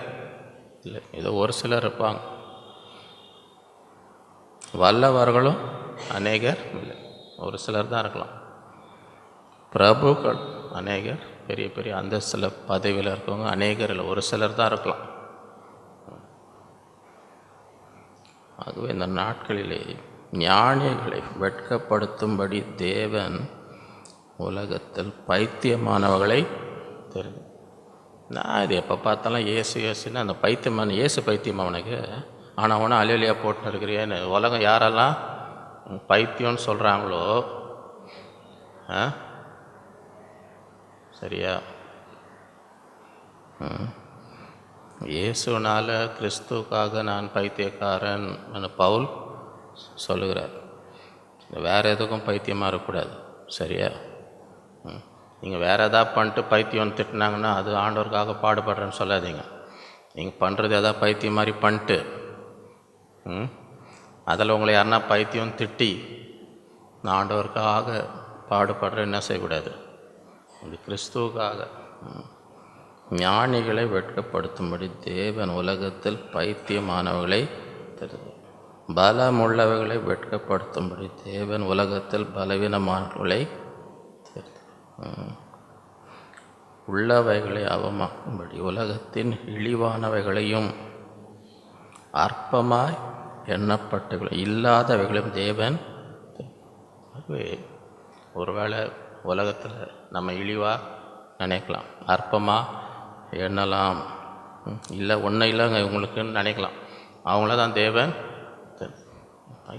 இல்லை, ஏதோ ஒரு சிலர் இருப்பாங்க. வல்லவர்களும் அநேகர் இல்லை, ஒரு சிலர் தான் இருக்கலாம். பிரபுக்கள் அநேகர், பெரிய பெரிய அந்தஸ்தில் பதவியில் இருக்கவங்க அநேகர் இல்லை, ஒரு சிலர் தான் இருக்கலாம். ஆகவே இந்த நாட்களிலே ஞானிகளை வெட்கப்படுத்தும்படி தேவன் உலகத்தில் பைத்தியமானவர்களை தெரியும். நான் இது எப்போ பார்த்தாலும் ஏசுன்னு அந்த பைத்தியமான பைத்தியம் அவனுக்கு. ஆனால் அவனை அலையிலையாக போட்டுன்னு இருக்கிறேன்னு உலகம் யாரெல்லாம் பைத்தியம்னு சொல்கிறாங்களோ, சரியா, இயேசுனால கிறிஸ்துவுக்காக நான் பைத்தியக்காரன் பவுல் சொல்லுகிறார். வேறு எதுக்கும் பைத்தியமாக இருக்கக்கூடாது, சரியா? நீங்கள் வேறு எதாவது பண்ணிட்டு பைத்தியம் திட்டினாங்கன்னா அது ஆண்டவருக்காக பாடுபடுறேன்னு சொல்லாதீங்க. நீங்கள் பண்ணுறது எதாவது பைத்தியம் மாதிரி பண்ணிட்டு அதில் உங்களை யாருன்னா பைத்தியம் திட்டி நான் ஆண்டவருக்காக பாடுபடுறேன் என்ன செய்யக்கூடாது. இது கிறிஸ்துவுக்காக. ஞானிகளை வெட்கப்படுத்தும்படி தேவன் உலகத்தில் பைத்தியமானவர்களை தெரிந்து, பலமுள்ளவைகளை வெட்கப்படுத்தும்படி தேவன் உலகத்தில் பலவீனமானவர்களை தெரிந்து, உள்ளவைகளை அவமாக்கும்படி உலகத்தின் இழிவானவைகளையும் அற்பமாய் எண்ணப்பட்டவைகளை இல்லாதவைகளையும் தேவன். ஆகவே ஒருவேளை உலகத்தில் நம்ம இழிவாக நினைக்கலாம், அற்பமாக எண்ணலாம், இல்லை ஒன்றும் இல்லைங்க இவங்களுக்குன்னு நினைக்கலாம். அவங்கள தான் தேவன்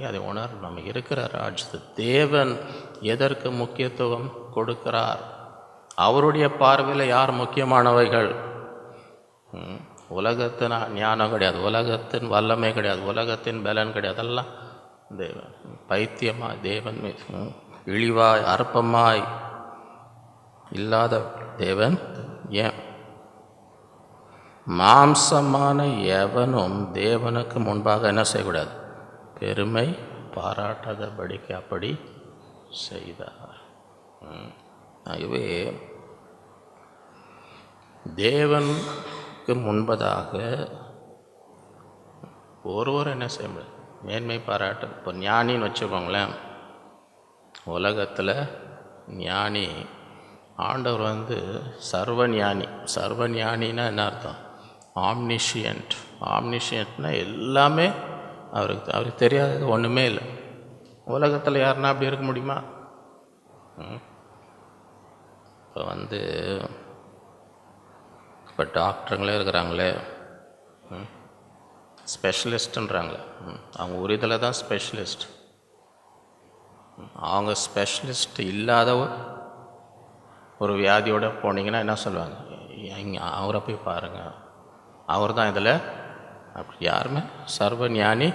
அதை உணர். நம்ம இருக்கிற ராஜ்யத்தை தேவன் எதற்கு முக்கியத்துவம் கொடுக்கிறார்? அவருடைய பார்வையில் யார் முக்கியமானவைகள்? உலகத்தின் ஞானம் கிடையாது, உலகத்தின் வல்லமை கிடையாது, உலகத்தின் பலன் கிடையாது. அதெல்லாம் தேவன் பைத்தியமாய், தேவன் இழிவாய் அற்பமாய் இல்லாத தேவன். ஏன்? மாம்சமான எவனும் தேவனுக்கு முன்பாக என்ன செய்யக்கூடாது? பெருமை பாராட்டாதபடிக்கு அப்படி செய்தார். ஆகவே தேவனுக்கு முன்பதாக ஒருவர் என்ன செய்ய முடியாது, மேன்மை பாராட்ட. இப்போ ஞானின்னு வச்சுக்கோங்களேன், உலகத்தில் ஞானி, ஆண்டவர் சர்வஞானி. சர்வஞானின்னா என்ன அர்த்தம்? ஆம்னிஷியன்ட். ஆம்னிஷியன்ட்னா எல்லாமே அவருக்கு தெரியாதது ஒன்றுமே இல்லை. உலகத்தில் யாருன்னா அப்படி இருக்க முடியுமா? இப்போ டாக்டருங்களே இருக்கிறாங்களே, ஸ்பெஷலிஸ்ட்டுன்றாங்களே, அவங்க ஒரு இதில் தான் ஸ்பெஷலிஸ்ட். அவங்க ஸ்பெஷலிஸ்ட் இல்லாத ஒரு வியாதியோடு போனீங்கன்னா என்ன சொல்லுவாங்க? இங்கே அவரை போய் பாருங்கள், அவர் தான் இதில். அப்படி யாருமே சர்வ ஞானி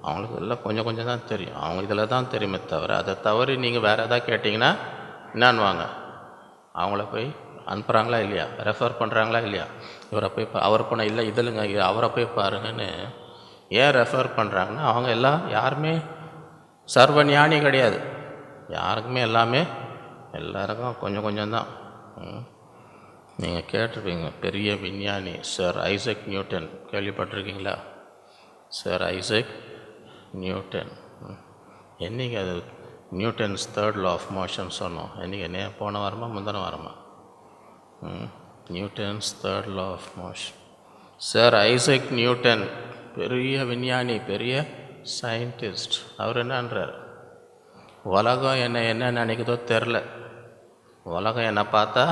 அவங்களுக்கு எல்லாம் கொஞ்சம் கொஞ்சம் தான் தெரியும், அவங்க இதில் தான் தெரியுமே தவிர, அதை தவிர நீங்கள் வேறு எதாவது கேட்டிங்கன்னா என்னான்வாங்க? அவங்கள போய் அனுப்புகிறாங்களா இல்லையா, ரெஃபர் பண்ணுறாங்களா இல்லையா? இவரை போய் அவர் போனால் இல்லை இதில்ங்க அவரை போய் பாருங்கன்னு ஏன் ரெஃபர் பண்ணுறாங்கன்னா, அவங்க எல்லாம் யாருமே சர்வ ஞானி கிடையாது. யாருக்குமே எல்லாருக்கும் கொஞ்சம் கொஞ்சம் தான். நீங்கள் கேட்டிருப்பீங்க, பெரிய விஞ்ஞானி சார் ஐசக் நியூட்டன் கேள்விப்பட்டிருக்கீங்களா? Sir Isaac Newton. என்னைக்கு அது Newton's 3rd law of motion சொன்னோம். என்னைக்கு போன வாரமா முந்தின வாரமா? Newton's 3rd law of motion. Sir Isaac Newton பெரிய விஞ்ஞானி, பெரிய சயின்டிஸ்ட். அவர் என்னன்றார்? உலகம் என்ன நினைக்குதோ தெரில. உலகம் என்னை பார்த்தா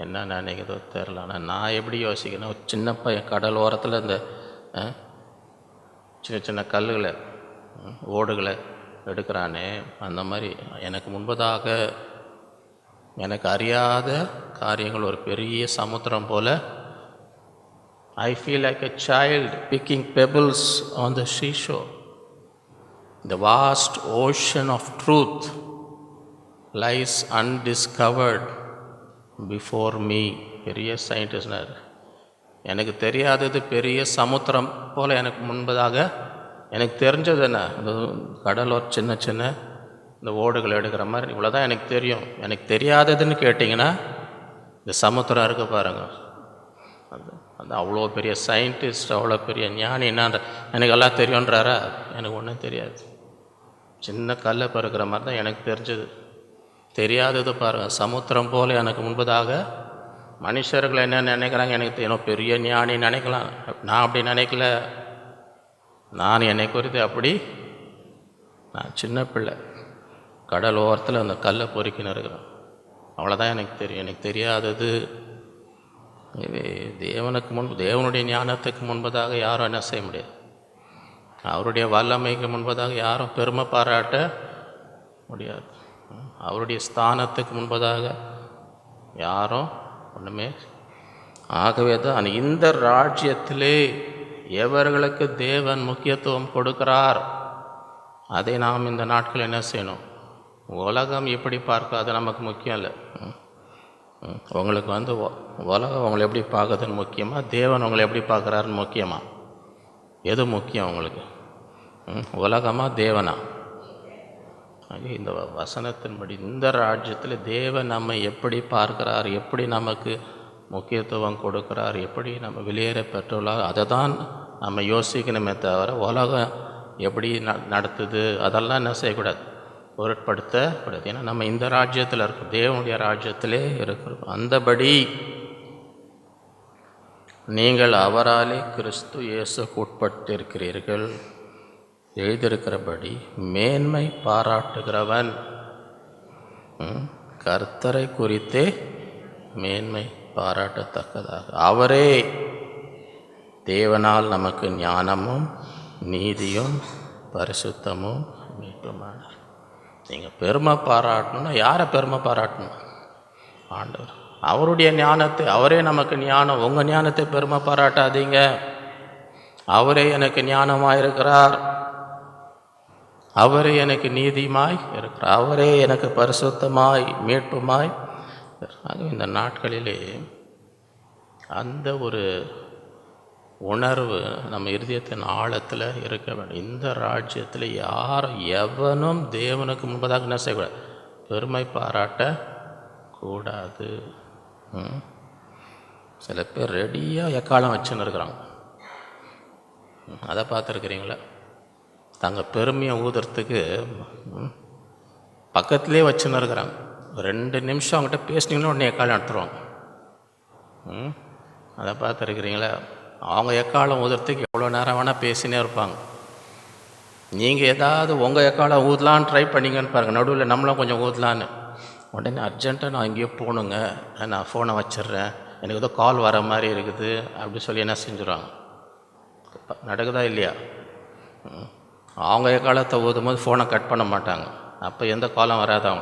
என்ன நினைக்குதோ தெரில. ஆனால் நான் எப்படி யோசிக்கிறேன், ஒரு சின்ன பையன் கடல் ஓரத்தில் இந்த சின்ன சின்ன கல்லுகளை ஓடுகளை எடுக்கிறானே, அந்த மாதிரி எனக்கு முன்பதாக எனக்கு அறியாத காரியங்கள் ஒரு பெரிய சமுத்திரம் போல். I feel like a child picking pebbles on the seashore. The vast ocean of truth lies undiscovered before me. பெரிய சயின்டிஸ்ட்னார். எனக்கு தெரியாதது பெரிய சமுத்திரம் போல் எனக்கு முன்பதாக. எனக்கு தெரிஞ்சது என்ன, இந்த கடலோர் சின்ன சின்ன இந்த ஓடுகள் எடுக்கிற மாதிரி, இவ்வளோதான் எனக்கு தெரியும். எனக்கு தெரியாததுன்னு கேட்டிங்கன்னா இந்த சமுத்திரம் இருக்க பாருங்கள். அது அவ்வளோ பெரிய சயின்டிஸ்ட், அவ்வளோ பெரிய ஞானி என்ன எனக்கு எல்லாம் தெரியுன்றாரா? எனக்கு ஒன்றும் தெரியாது. சின்ன கல்லை பறக்கிற மாதிரி தான் எனக்கு தெரிஞ்சது. தெரியாதது பாருங்கள் சமுத்திரம் போல் எனக்கு முன்பதாக. மனுஷர்கள் என்ன நினைக்கிறாங்க, எனக்கு ஏன்னோ பெரிய ஞானி நினைக்கலாம். நான் அப்படி நினைக்கல. நான் என்னை குறித்து அப்படி, நான் சின்ன பிள்ளை கடல் ஓரத்தில் அந்த கல்லை பொறுக்கின்னு இருக்கிறேன். அவ்வளோதான் எனக்கு தெரியும். எனக்கு தெரியாதது தேவனுக்கு முன்பு, தேவனுடைய ஞானத்துக்கு முன்பதாக யாரும் என்ன செய்ய முடியாது. அவருடைய வல்லமைக்கு முன்பதாக யாரும் பெருமை பாராட்ட முடியாது. அவருடைய ஸ்தானத்துக்கு முன்பதாக யாரும் ஒன்றுமே. ஆகவே தான் இந்த ராஜ்யத்திலே எவர்களுக்கு தேவன் முக்கியத்துவம் கொடுக்கிறார், அதை நாம் இந்த நாட்கள் என்ன செய்யணும். உலகம் எப்படி பார்க்க அது நமக்கு முக்கியம் இல்லை. உங்களுக்கு உலகம் உங்களை எப்படி பார்க்குறதுன்னு முக்கியமாக, தேவன் உங்களை எப்படி பார்க்குறாருன்னு முக்கியமா? எது முக்கியம் உங்களுக்கு? உலகமா தேவனா? இந்த வசனத்தின்படி இந்த ராஜ்யத்தில் தேவன் நம்மை எப்படி பார்க்கிறார், எப்படி நமக்கு முக்கியத்துவம் கொடுக்கிறார், எப்படி நம்ம வெளியேற பெற்றுள்ளார், அதை தான் நம்ம யோசிக்கணுமே தவிர உலகம் எப்படி நடத்துது அதெல்லாம் என்ன செய்யக்கூடாது, பொருட்படுத்தக்கூடாது. ஏன்னா நம்ம இந்த ராஜ்யத்தில் இருக்கோம், தேவனுடைய ராஜ்யத்திலே இருக்கிறோம். அந்தபடி நீங்கள் அவராலே கிறிஸ்து இயேசுக்கு உட்பட்டிருக்கிறீர்கள். எழுதியிருக்கிறபடி மேன்மை பாராட்டுகிறவன் கர்த்தரை குறித்தே மேன்மை பாராட்டத்தக்கதாக அவரே தேவனால் நமக்கு ஞானமும் நீதியும் பரிசுத்தமும் மீட்புமானார். நீங்கள் பெருமை பாராட்டணும்னா யாரை பெருமை பாராட்டணும்? ஆண்டவர். அவருடைய ஞானத்தை, அவரே நமக்கு ஞானம். உங்கள் ஞானத்தை பெருமை பாராட்டாதீங்க. அவரே எனக்கு ஞானமாக இருக்கிறார், அவரே எனக்கு நீதிமாய் இருக்கிறார், அவரே எனக்கு பரிசுத்தமாய் மீட்புமாய். அதுவும் இந்த நாட்களிலே அந்த ஒரு உணர்வு நம்ம இருதயத்தின் ஆழத்தில் இருக்க வேண்டும். இந்த ராஜ்யத்தில் யாரும் எவனும் தேவனுக்கு முன்பதாக என்ன செய்யக்கூடாது, பெருமை பாராட்டக்கூடாது. சில பேர் ரெடியாக எக்காலம் வச்சுன்னு இருக்கிறாங்க. அதை பார்த்துருக்குறீங்களா? தங்கள் பெருமையை ஊதுறதுக்கு பக்கத்துலேயே வச்சுன்னு இருக்கிறாங்க. 2 நிமிஷம் அவங்ககிட்ட பேசினீங்கன்னா உடனே எக்காலம் எடுத்துருவாங்க. அதை பார்த்துருக்குறீங்களா? அவங்க எக்காலம் ஊதுறதுக்கு எவ்வளோ நேரம் வேணால் பேசினே இருப்பாங்க. நீங்கள் ஏதாவது உங்கள் எக்காலம் ஊதலான்னு ட்ரை பண்ணிங்கன்னு பாருங்கள், நடுவில் நம்மளும் கொஞ்சம் ஊதலான்னு. உடனே அர்ஜென்ட்டாக நான் எங்கேயோ போகணுங்க, நான் ஃபோனை வச்சிடுறேன், எனக்கு ஏதோ கால் வர மாதிரி இருக்குது அப்படி சொல்லி என்ன செஞ்சுருவாங்க. நடக்குதா இல்லையா? அவங்க காலத்தை ஊதும் போது ஃபோனை கட் பண்ண மாட்டாங்க. அப்போ எந்த காலம் வராது.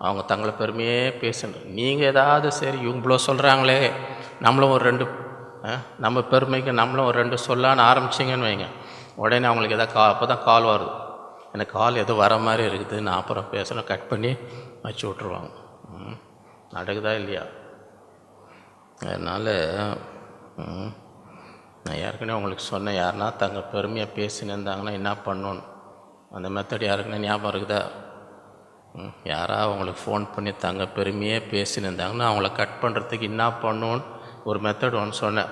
அவங்க தங்களை பெருமையே பேசணும். நீங்கள் ஏதாவது சரி இவங்களோ சொல்கிறாங்களே நம்மளும் ஒரு 2 நம்ம பெருமைக்கு நம்மளும் ஒரு 2 சொல்லான்னு ஆரம்பிச்சிங்கன்னு வைங்க, உடனே அவங்களுக்கு எதாவது அப்போ தான் கால் வருது, எனக்கு கால் எதுவும் வர மாதிரி இருக்குது, நான் அப்புறம் பேசணும், கட் பண்ணி வச்சு விட்ருவாங்க. நடக்குதா இல்லையா? அதனால் நான் ஏற்கனவே உங்களுக்கு சொன்னேன், யாருன்னா தங்கள் பெருமையாக பேசின்னு இருந்தாங்கன்னா என்ன பண்ணணும், அந்த மெத்தட் யாருக்குன்னா ஞாபகம் இருக்குதா? யாராவது அவங்களுக்கு ஃபோன் பண்ணி தங்கள் பெருமையே பேசின்னு இருந்தாங்கன்னா அவங்கள கட் பண்ணுறதுக்கு என்ன பண்ணணுன்னு ஒரு மெத்தட் ஒன்று சொன்னேன்.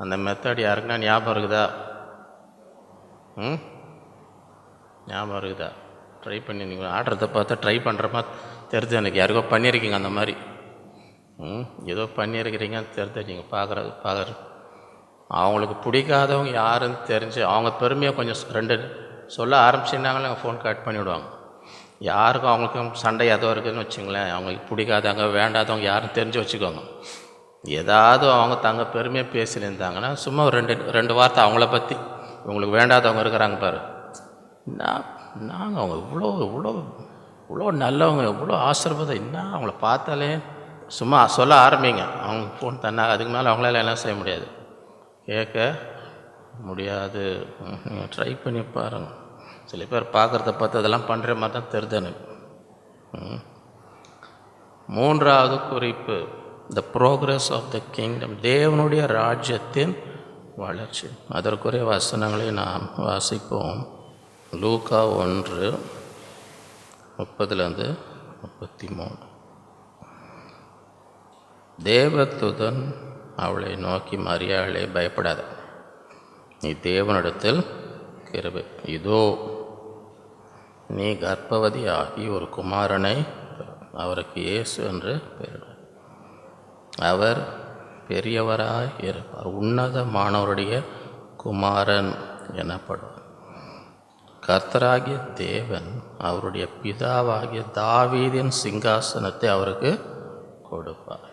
அந்த மெத்தட் யாருக்குன்னா ஞாபகம் இருக்குதா? ஞாபகம் இருக்குதா? ட்ரை பண்ணி நீங்கள் ஆடுறதை பார்த்தா ட்ரை பண்ணுற மாதிரி தெரிஞ்சு எனக்கு யாருக்கோ பண்ணியிருக்கீங்க. அந்த மாதிரி ஏதோ பண்ணியிருக்கிறீங்கன்னு தெரிஞ்சு நீங்கள் பார்க்குறது அவங்களுக்கு பிடிக்காதவங்க யாருன்னு தெரிஞ்சு அவங்க பெருமையாக கொஞ்சம் 2 சொல்ல ஆரம்பிச்சிருந்தாங்களே ஃபோன் கட் பண்ணிவிடுவாங்க. யாருக்கும் அவங்களுக்கும் சண்டை எதோ இருக்குதுன்னு வச்சுங்களேன், அவங்களுக்கு பிடிக்காதவங்க வேண்டாதவங்க யாரும் தெரிஞ்சு வச்சுக்கோங்க. ஏதாவது அவங்க தங்க பெருமையாக பேசியிருந்தாங்கன்னா சும்மா ஒரு ரெண்டு வார்த்தை அவங்கள பற்றி, இவங்களுக்கு வேண்டாதவங்க இருக்கிறாங்க பாரு, நாங்கள் அவங்க இவ்வளோ நல்லவங்க, இவ்வளோ ஆசீர்வாதம், என்ன அவங்கள பார்த்தாலே சும்மா சொல்ல ஆரம்பிங்க. அவங்க ஃபோன் தன்னா அதுக்கு மேலே அவங்களால என்ன செய்ய முடியாது, கேட்க முடியாது. நீங்கள் ட்ரை பண்ணி பாருங்கள். சில பேர் பார்க்குறத பார்த்து அதெல்லாம் பண்ணுற மாதிரி தான் தெரியுது எனக்கு. மூன்றாவது குறிப்பு, the progress of the kingdom, தேவனுடைய ராஜ்யத்தின் வளர்ச்சி. அதற்குரிய வசனங்களை நாம் வாசிப்போம். லூக்கா 1:30-33. தேவதூதன் அவளை நோக்கி, மரியாளே பயப்படாத, நீ தேவனிடத்தில் கிருபை, இதோ நீ கர்ப்பவதி ஆகி ஒரு குமாரனை, அவருக்கு இயேசு என்று பெயரிட, அவர் பெரியவராய் இருப்பார், உன்னதமானவருடைய குமாரன் எனப்படுவார். கர்த்தராகிய தேவன் அவருடைய பிதாவாகிய தாவீதின் சிங்காசனத்தை அவருக்கு கொடுப்பார்.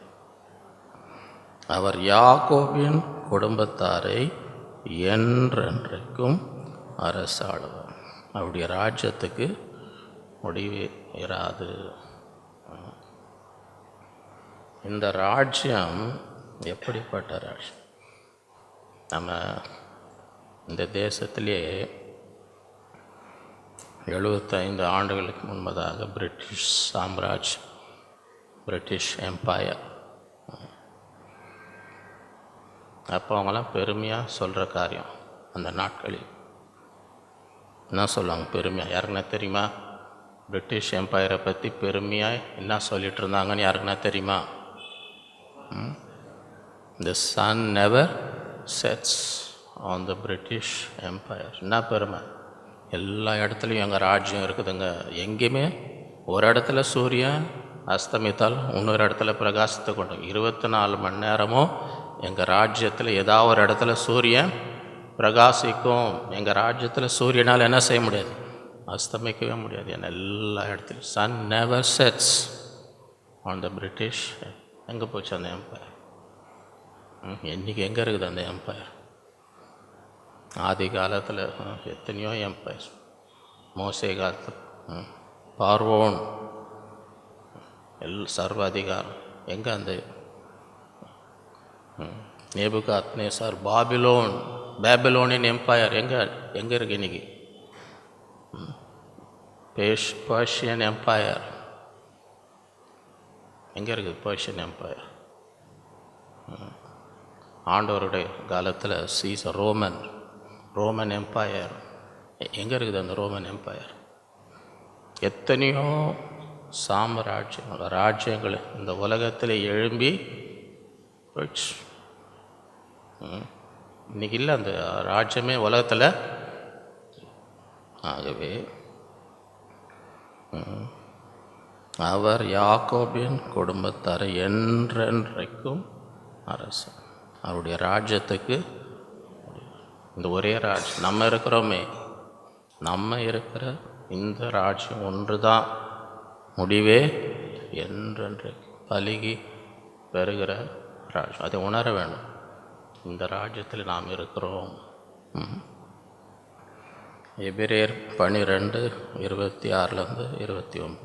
அவர் யாக்கோபின் குடும்பத்தாரை என்றென்றைக்கும் அரசாளுவார். அவருடைய ராஜ்யத்துக்கு முடிவே இராது. இந்த ராஜ்யம் எப்படிப்பட்ட ராஜ்யம்? நம்ம இந்த தேசத்திலே 75 ஆண்டுகளுக்கு முன்பதாக பிரிட்டிஷ் சாம்ராஜ்யம், பிரிட்டிஷ் எம்பையர், அப்போ அவங்களாம் பெருமையாக சொல்கிற காரியம் அந்த நாட்களில் என்ன சொல்லுவாங்க பெருமையாக? யாருக்குன்னா தெரியுமா? பிரிட்டிஷ் எம்பையரை பற்றி பெருமையாக என்ன சொல்லிகிட்டு இருந்தாங்கன்னு யாருக்குன்னா தெரியுமா? The sun never sets on the British Empire. என்ன பெருமை? எல்லா இடத்துலையும் எங்கள் ராஜ்யம் இருக்குதுங்க. எங்கேயுமே ஒரு இடத்துல சூரியன் அஸ்தமித்தால் இன்னொரு இடத்துல பிரகாசத்தை கொண்டு 24 மணி நேரமும் எங்கள் ராஜ்யத்தில் ஏதாவது ஒரு இடத்துல சூரியன் பிரகாசிக்கும். எங்கள் ராஜ்யத்தில் சூரியனால் என்ன செய்ய முடியாது? அஸ்தமிக்கவே முடியாது. ஏன்னா எல்லா இடத்துலையும் sun never sets on the British. எங்கே போச்சு அந்த எம்பையர்? இன்றைக்கி எங்கே இருக்குது அந்த எம்பையர்? ஆதி காலத்தில் எத்தனையோ எம்பையர், மோசே காலத்தில் பார்வோன், சர்வ அதிகாரம் எங்கே? அந்த நேபுகாத்நேசர், பேபிலோனியன் எம்பையர் எங்கே இருக்கு இன்றைக்கி? பர்ஷியன் எம்பையர் எங்கே இருக்குது? Persian empire. ஆண்டவருடைய காலத்தில் சீசர் ரோமன் எம்பையர் எங்கே இருக்குது? அந்த ரோமன் எம்பையர். எத்தனையோ ராஜ்யங்கள் இந்த உலகத்தில் எழும்பி போயிடுச்சு. இன்றைக்கி இல்லை அந்த ராஜ்யமே உலகத்தில். ஆகவே அவர் யாக்கோபின் குடும்பத்தாரை என்றென்றைக்கும் அரசன். அவருடைய ராஜ்யத்துக்கு இந்த ஒரே ராஜ்யம் நம்ம இருக்கிற இந்த ராஜ்யம் ஒன்று தான் முடிவே என்றென்றைக்கு பலுகி பெறுகிற ராஜ்யம். அதை உணர வேண்டும். இந்த ராஜ்யத்தில் நாம் இருக்கிறோம். எபிரேயர் 12:26-29.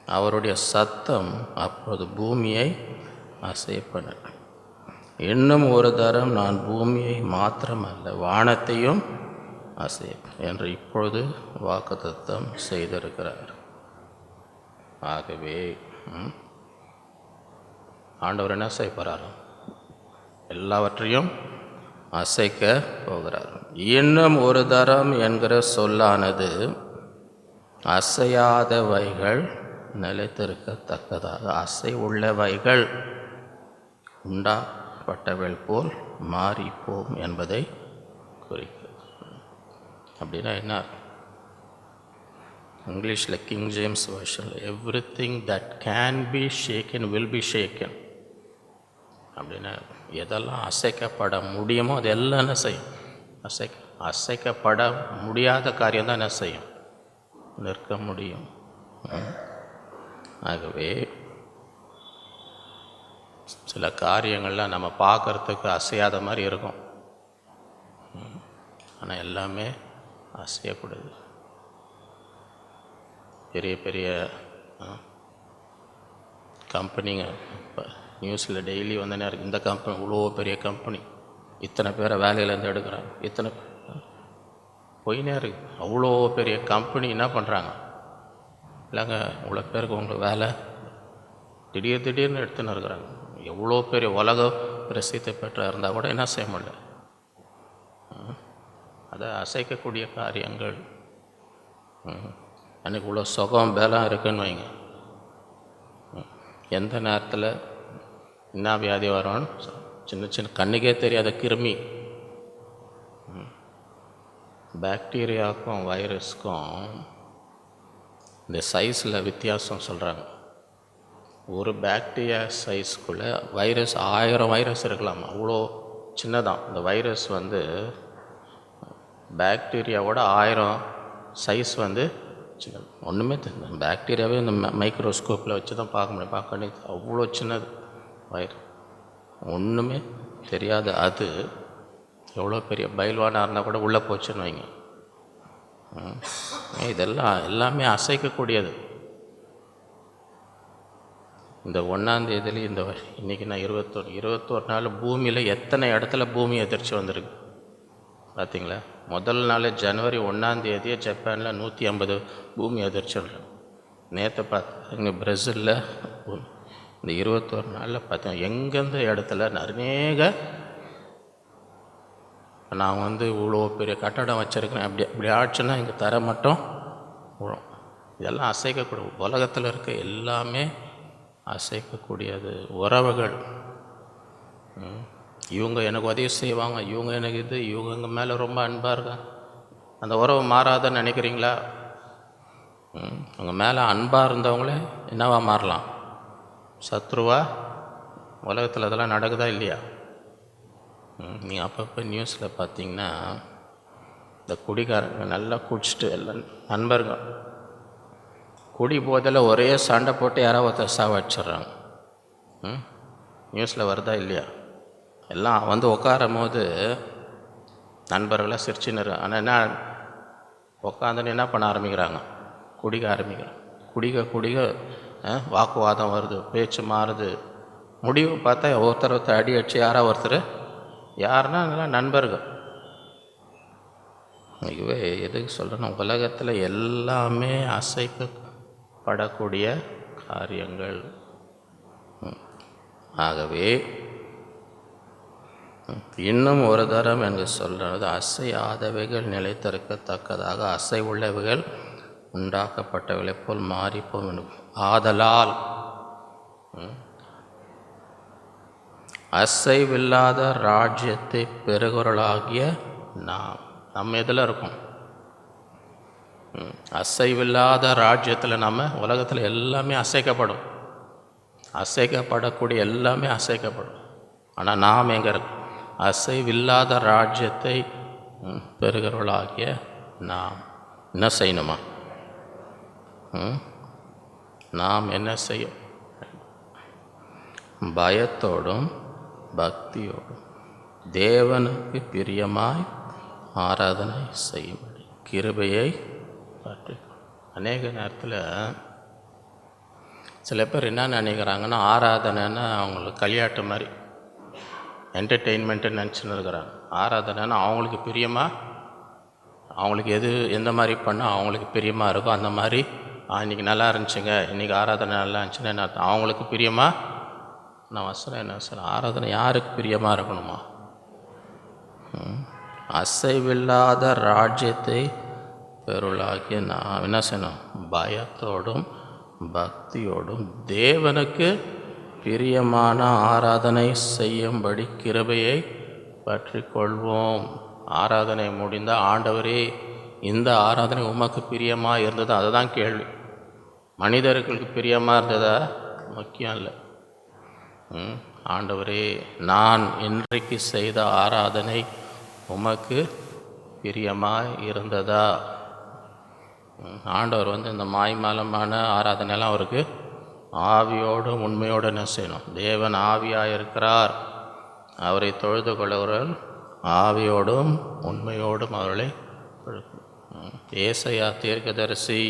அவருடைய சத்தம் அப்போது பூமியை அசைப்பன. இன்னும் ஒரு தரம் நான் பூமியை மாத்திரமல்ல வானத்தையும் அசைப்பேன் என்று இப்பொழுது வாக்குத்தத்தம் செய்திருக்கிறார். ஆகவே ஆண்டவர் என்ன செய்ய போகிறார்? எல்லாவற்றையும் அசைக்க போகிறார். இன்னும் ஒரு தரம் என்கிற சொல்லானது அசையாதவைகள் நிலைத்திருக்கத்தக்கதாக அசை உள்ளவைகள் உண்டாப்பட்டவள் போல் மாறிப்போம் என்பதை குறிக்கிறது. அப்படின்னா என்ன? இங்கிலீஷில் கிங் ஜேம்ஸ் வெர்ஷனில் everything that can be shaken will be shaken. அப்படின்னா எதெல்லாம் அசைக்கப்பட முடியுமோ அதெல்லாம் என்ன செய்யும்? அசைக்கப்பட முடியாத காரியம் தான் என்ன செய்யும்? நிற்க முடியும். ஆகவே சில காரியங்கள்லாம் நம்ம பார்க்குறதுக்கு அசையாத மாதிரி இருக்கும், ஆனால் எல்லாமே அசையக்கூடாது. பெரிய பெரிய கம்பெனிங்க இப்போ நியூஸில் டெய்லி வந்துனே இருக்குது. இந்த கம்பெனி இவ்வளோ பெரிய கம்பெனி, இத்தனை பேரை வேலையிலேருந்து எடுக்கிறாங்க, இத்தனை போயினே இருக்குது. அவ்வளோ பெரிய கம்பெனி என்ன பண்ணுறாங்க? இல்லைங்க, இவ்வளோ பேருக்கு உங்களுக்கு வேலை திடீர்னு எடுத்துன்னு இருக்கிறாங்க. எவ்வளோ பெரிய உலக பிரசித்தி பெற்ற இருந்தால் கூட என்ன செய்ய முடியல. அதை அசைக்கக்கூடிய காரியங்கள். அன்றைக்கி இவ்வளோ சுகம் பலம் இருக்குன்னு வைங்க, எந்த நேரத்தில் என்ன வியாதி வரும்னு சின்ன சின்ன கண்ணுக்கே தெரியாத கிருமி, பாக்டீரியாவுக்கும் வைரஸுக்கும் இந்த சைஸில் வித்தியாசம் சொல்கிறாங்க. ஒரு பாக்டீரியா சைஸ்க்குள்ளே வைரஸ் 1000 வைரஸ் இருக்கலாம், அவ்வளோ சின்னதான். இந்த வைரஸ் பாக்டீரியாவோட 1000 சைஸ் சின்னது. ஒன்றுமே தெரியும். பாக்டீரியாவே இந்த மைக்ரோஸ்கோப்பில் வச்சு தான் பார்க்க முடியும். பார்க்க அவ்வளோ சின்னது வைரஸ், ஒன்றுமே தெரியாது. அது எவ்வளோ பெரிய பயில்வானாக இருந்தால் கூட உள்ளே போச்சுன்னு வைங்க. இதெல்லாம் எல்லாமே அசைக்கக்கூடியது. இந்த 1ஆம் தேதியில இன்றைக்கி நான் 21 நாள் பூமியில் எத்தனை இடத்துல பூமி எதிர்ச்சி வந்திருக்கு பார்த்தீங்களா? முதல் நாள் ஜனவரி 1ஆம் தேதியே ஜப்பானில் 150 பூமி அதிர்ச்சி. நேற்று பார்த்தீங்க பிரேசிலில் இந்த 21 நாளில் பார்த்தேன் எங்கெந்த இடத்துல அநேக. நான் இவ்வளோ பெரிய கட்டடம் வச்சுருக்கேன், அப்படி ஆச்சுன்னா இங்கே தர மட்டும் விழும். இதெல்லாம் அசைக்கக்கூடிய உலகத்தில் இருக்க எல்லாமே அசைக்கக்கூடியது. உறவுகள், இவங்க எனக்கு உதவி செய்வாங்க, இவங்க எனக்கு இவங்க எங்கள் மேலே ரொம்ப அன்பாக இருக்காங்க. அந்த உறவு மாறாதுன்னு நினைக்கிறீங்களா? அவங்க மேலே அன்பாக இருந்தவங்களே என்னவா மாறலாம்? சத்ருவா? உலகத்தில் அதெல்லாம் நடக்குதா இல்லையா? நீங்கள் அப்பப்போ நியூஸில் பார்த்தீங்கன்னா இந்த குடிகாரங்க நல்லா குடிச்சிட்டு எல்லாம் நண்பர்கள் குடி போதில் ஒரே சண்டை போட்டு யாராவது ஒருத்தர் சாவடிச்சிட்றாங்க. நியூஸில் வருதா இல்லையா? எல்லாம் உட்காரும் போது நண்பர்களாக சிரிச்சுன்னு, ஆனால் என்ன உட்காந்துன்னு என்ன பண்ண ஆரம்பிக்கிறாங்க? குடிக்க ஆரம்பிக்கிறாங்க. குடிக்க வாக்குவாதம் வருது, பேச்சு மாறுது. முடிவு பார்த்தா ஒருத்தர் அடி அடிச்சு யாராவது ஒருத்தர், யாருன்னா அதெல்லாம் நண்பர்கள். இதுவே எதுக்கு சொல்கிறேன்னா, உலகத்தில் எல்லாமே அசைக்கப்படக்கூடிய காரியங்கள். ஆகவே இன்னும் ஒரு தரம் என்று சொல்கிறது, அசையாதவைகள் நிலைத்திருக்கத்தக்கதாக அசைவுள்ளவைகள் உண்டாக்கப்பட்டவைகளை போல் மாறிப்போம் என்று. ஆதலால் அசைவில்லாத ராஜ்யத்தை பெறுகிறவர்களாகிய நம்ம எதில் இருக்கும்? அசைவில்லாத ராஜ்யத்தில் நம்ம உலகத்தில் எல்லாமே அசைக்கப்படும், அசைக்கப்படக்கூடிய எல்லாமே அசைக்கப்படும். ஆனால் நாம் எங்கே இருக்கோம்? அசைவில்லாத ராஜ்யத்தை பெறுகிறவர்களாகிய நாம் என்ன செய்யணுமா? நாம் என்ன செய்ய? பயத்தோடும் பக்தியோடும் தேவனுக்கு பிரியமாய் ஆராதனை செய்யும்படி கிருபையை பற்றி. அநேக நேரத்தில் சில பேர் என்ன நினைக்கிறாங்கன்னா, ஆராதனைன்னா அவங்களுக்கு களியாட்டு மாதிரி, என்டர்டெயின்மெண்ட்டுன்னு நினச்சின்னு இருக்கிறாங்க. ஆராதனைன்னா அவங்களுக்கு பிரியமாக, அவங்களுக்கு எந்த மாதிரி பண்ணால் அவங்களுக்கு பிரியமாக இருக்கோ அந்த மாதிரி. இன்றைக்கி நல்லா இருந்துச்சுங்க, இன்றைக்கி ஆராதனை நல்லா இருந்துச்சுன்னா என்ன அர்த்தம்? அவங்களுக்கு பிரியமாக. நான் வசனம் என்ன சார், ஆராதனை யாருக்கு பிரியமாக இருக்கணுமா? அசைவில்லாத ராஜ்யத்தை பெருளாகிய நான் என்ன செய்யணும்? பயத்தோடும் பக்தியோடும் தேவனுக்கு பிரியமான ஆராதனை செய்யும்படி கிருபையை பற்றி கொள்வோம். ஆராதனை முடிந்தால், ஆண்டவரே இந்த ஆராதனை உமக்கு பிரியமாக இருந்தது, அதை தான் கேள்வி. மனிதர்களுக்கு பிரியமாக இருந்ததா முக்கியம் இல்லை. ஆண்டவரே, நான் இன்றைக்கு செய்த ஆராதனை உமக்கு பிரியமாக இருந்ததா? ஆண்டவர் வந்து இந்த மாய்மாலமான ஆராதனையெல்லாம் அவருக்கு ஆவியோடும் உண்மையோடு என்ன செய்யணும்? தேவன் ஆவியாக இருக்கிறார், அவரை தொழுது கொள்கிறவர்கள் ஆவியோடும் உண்மையோடும் அவர்களை ஏசாயா தீர்க்கதரிசி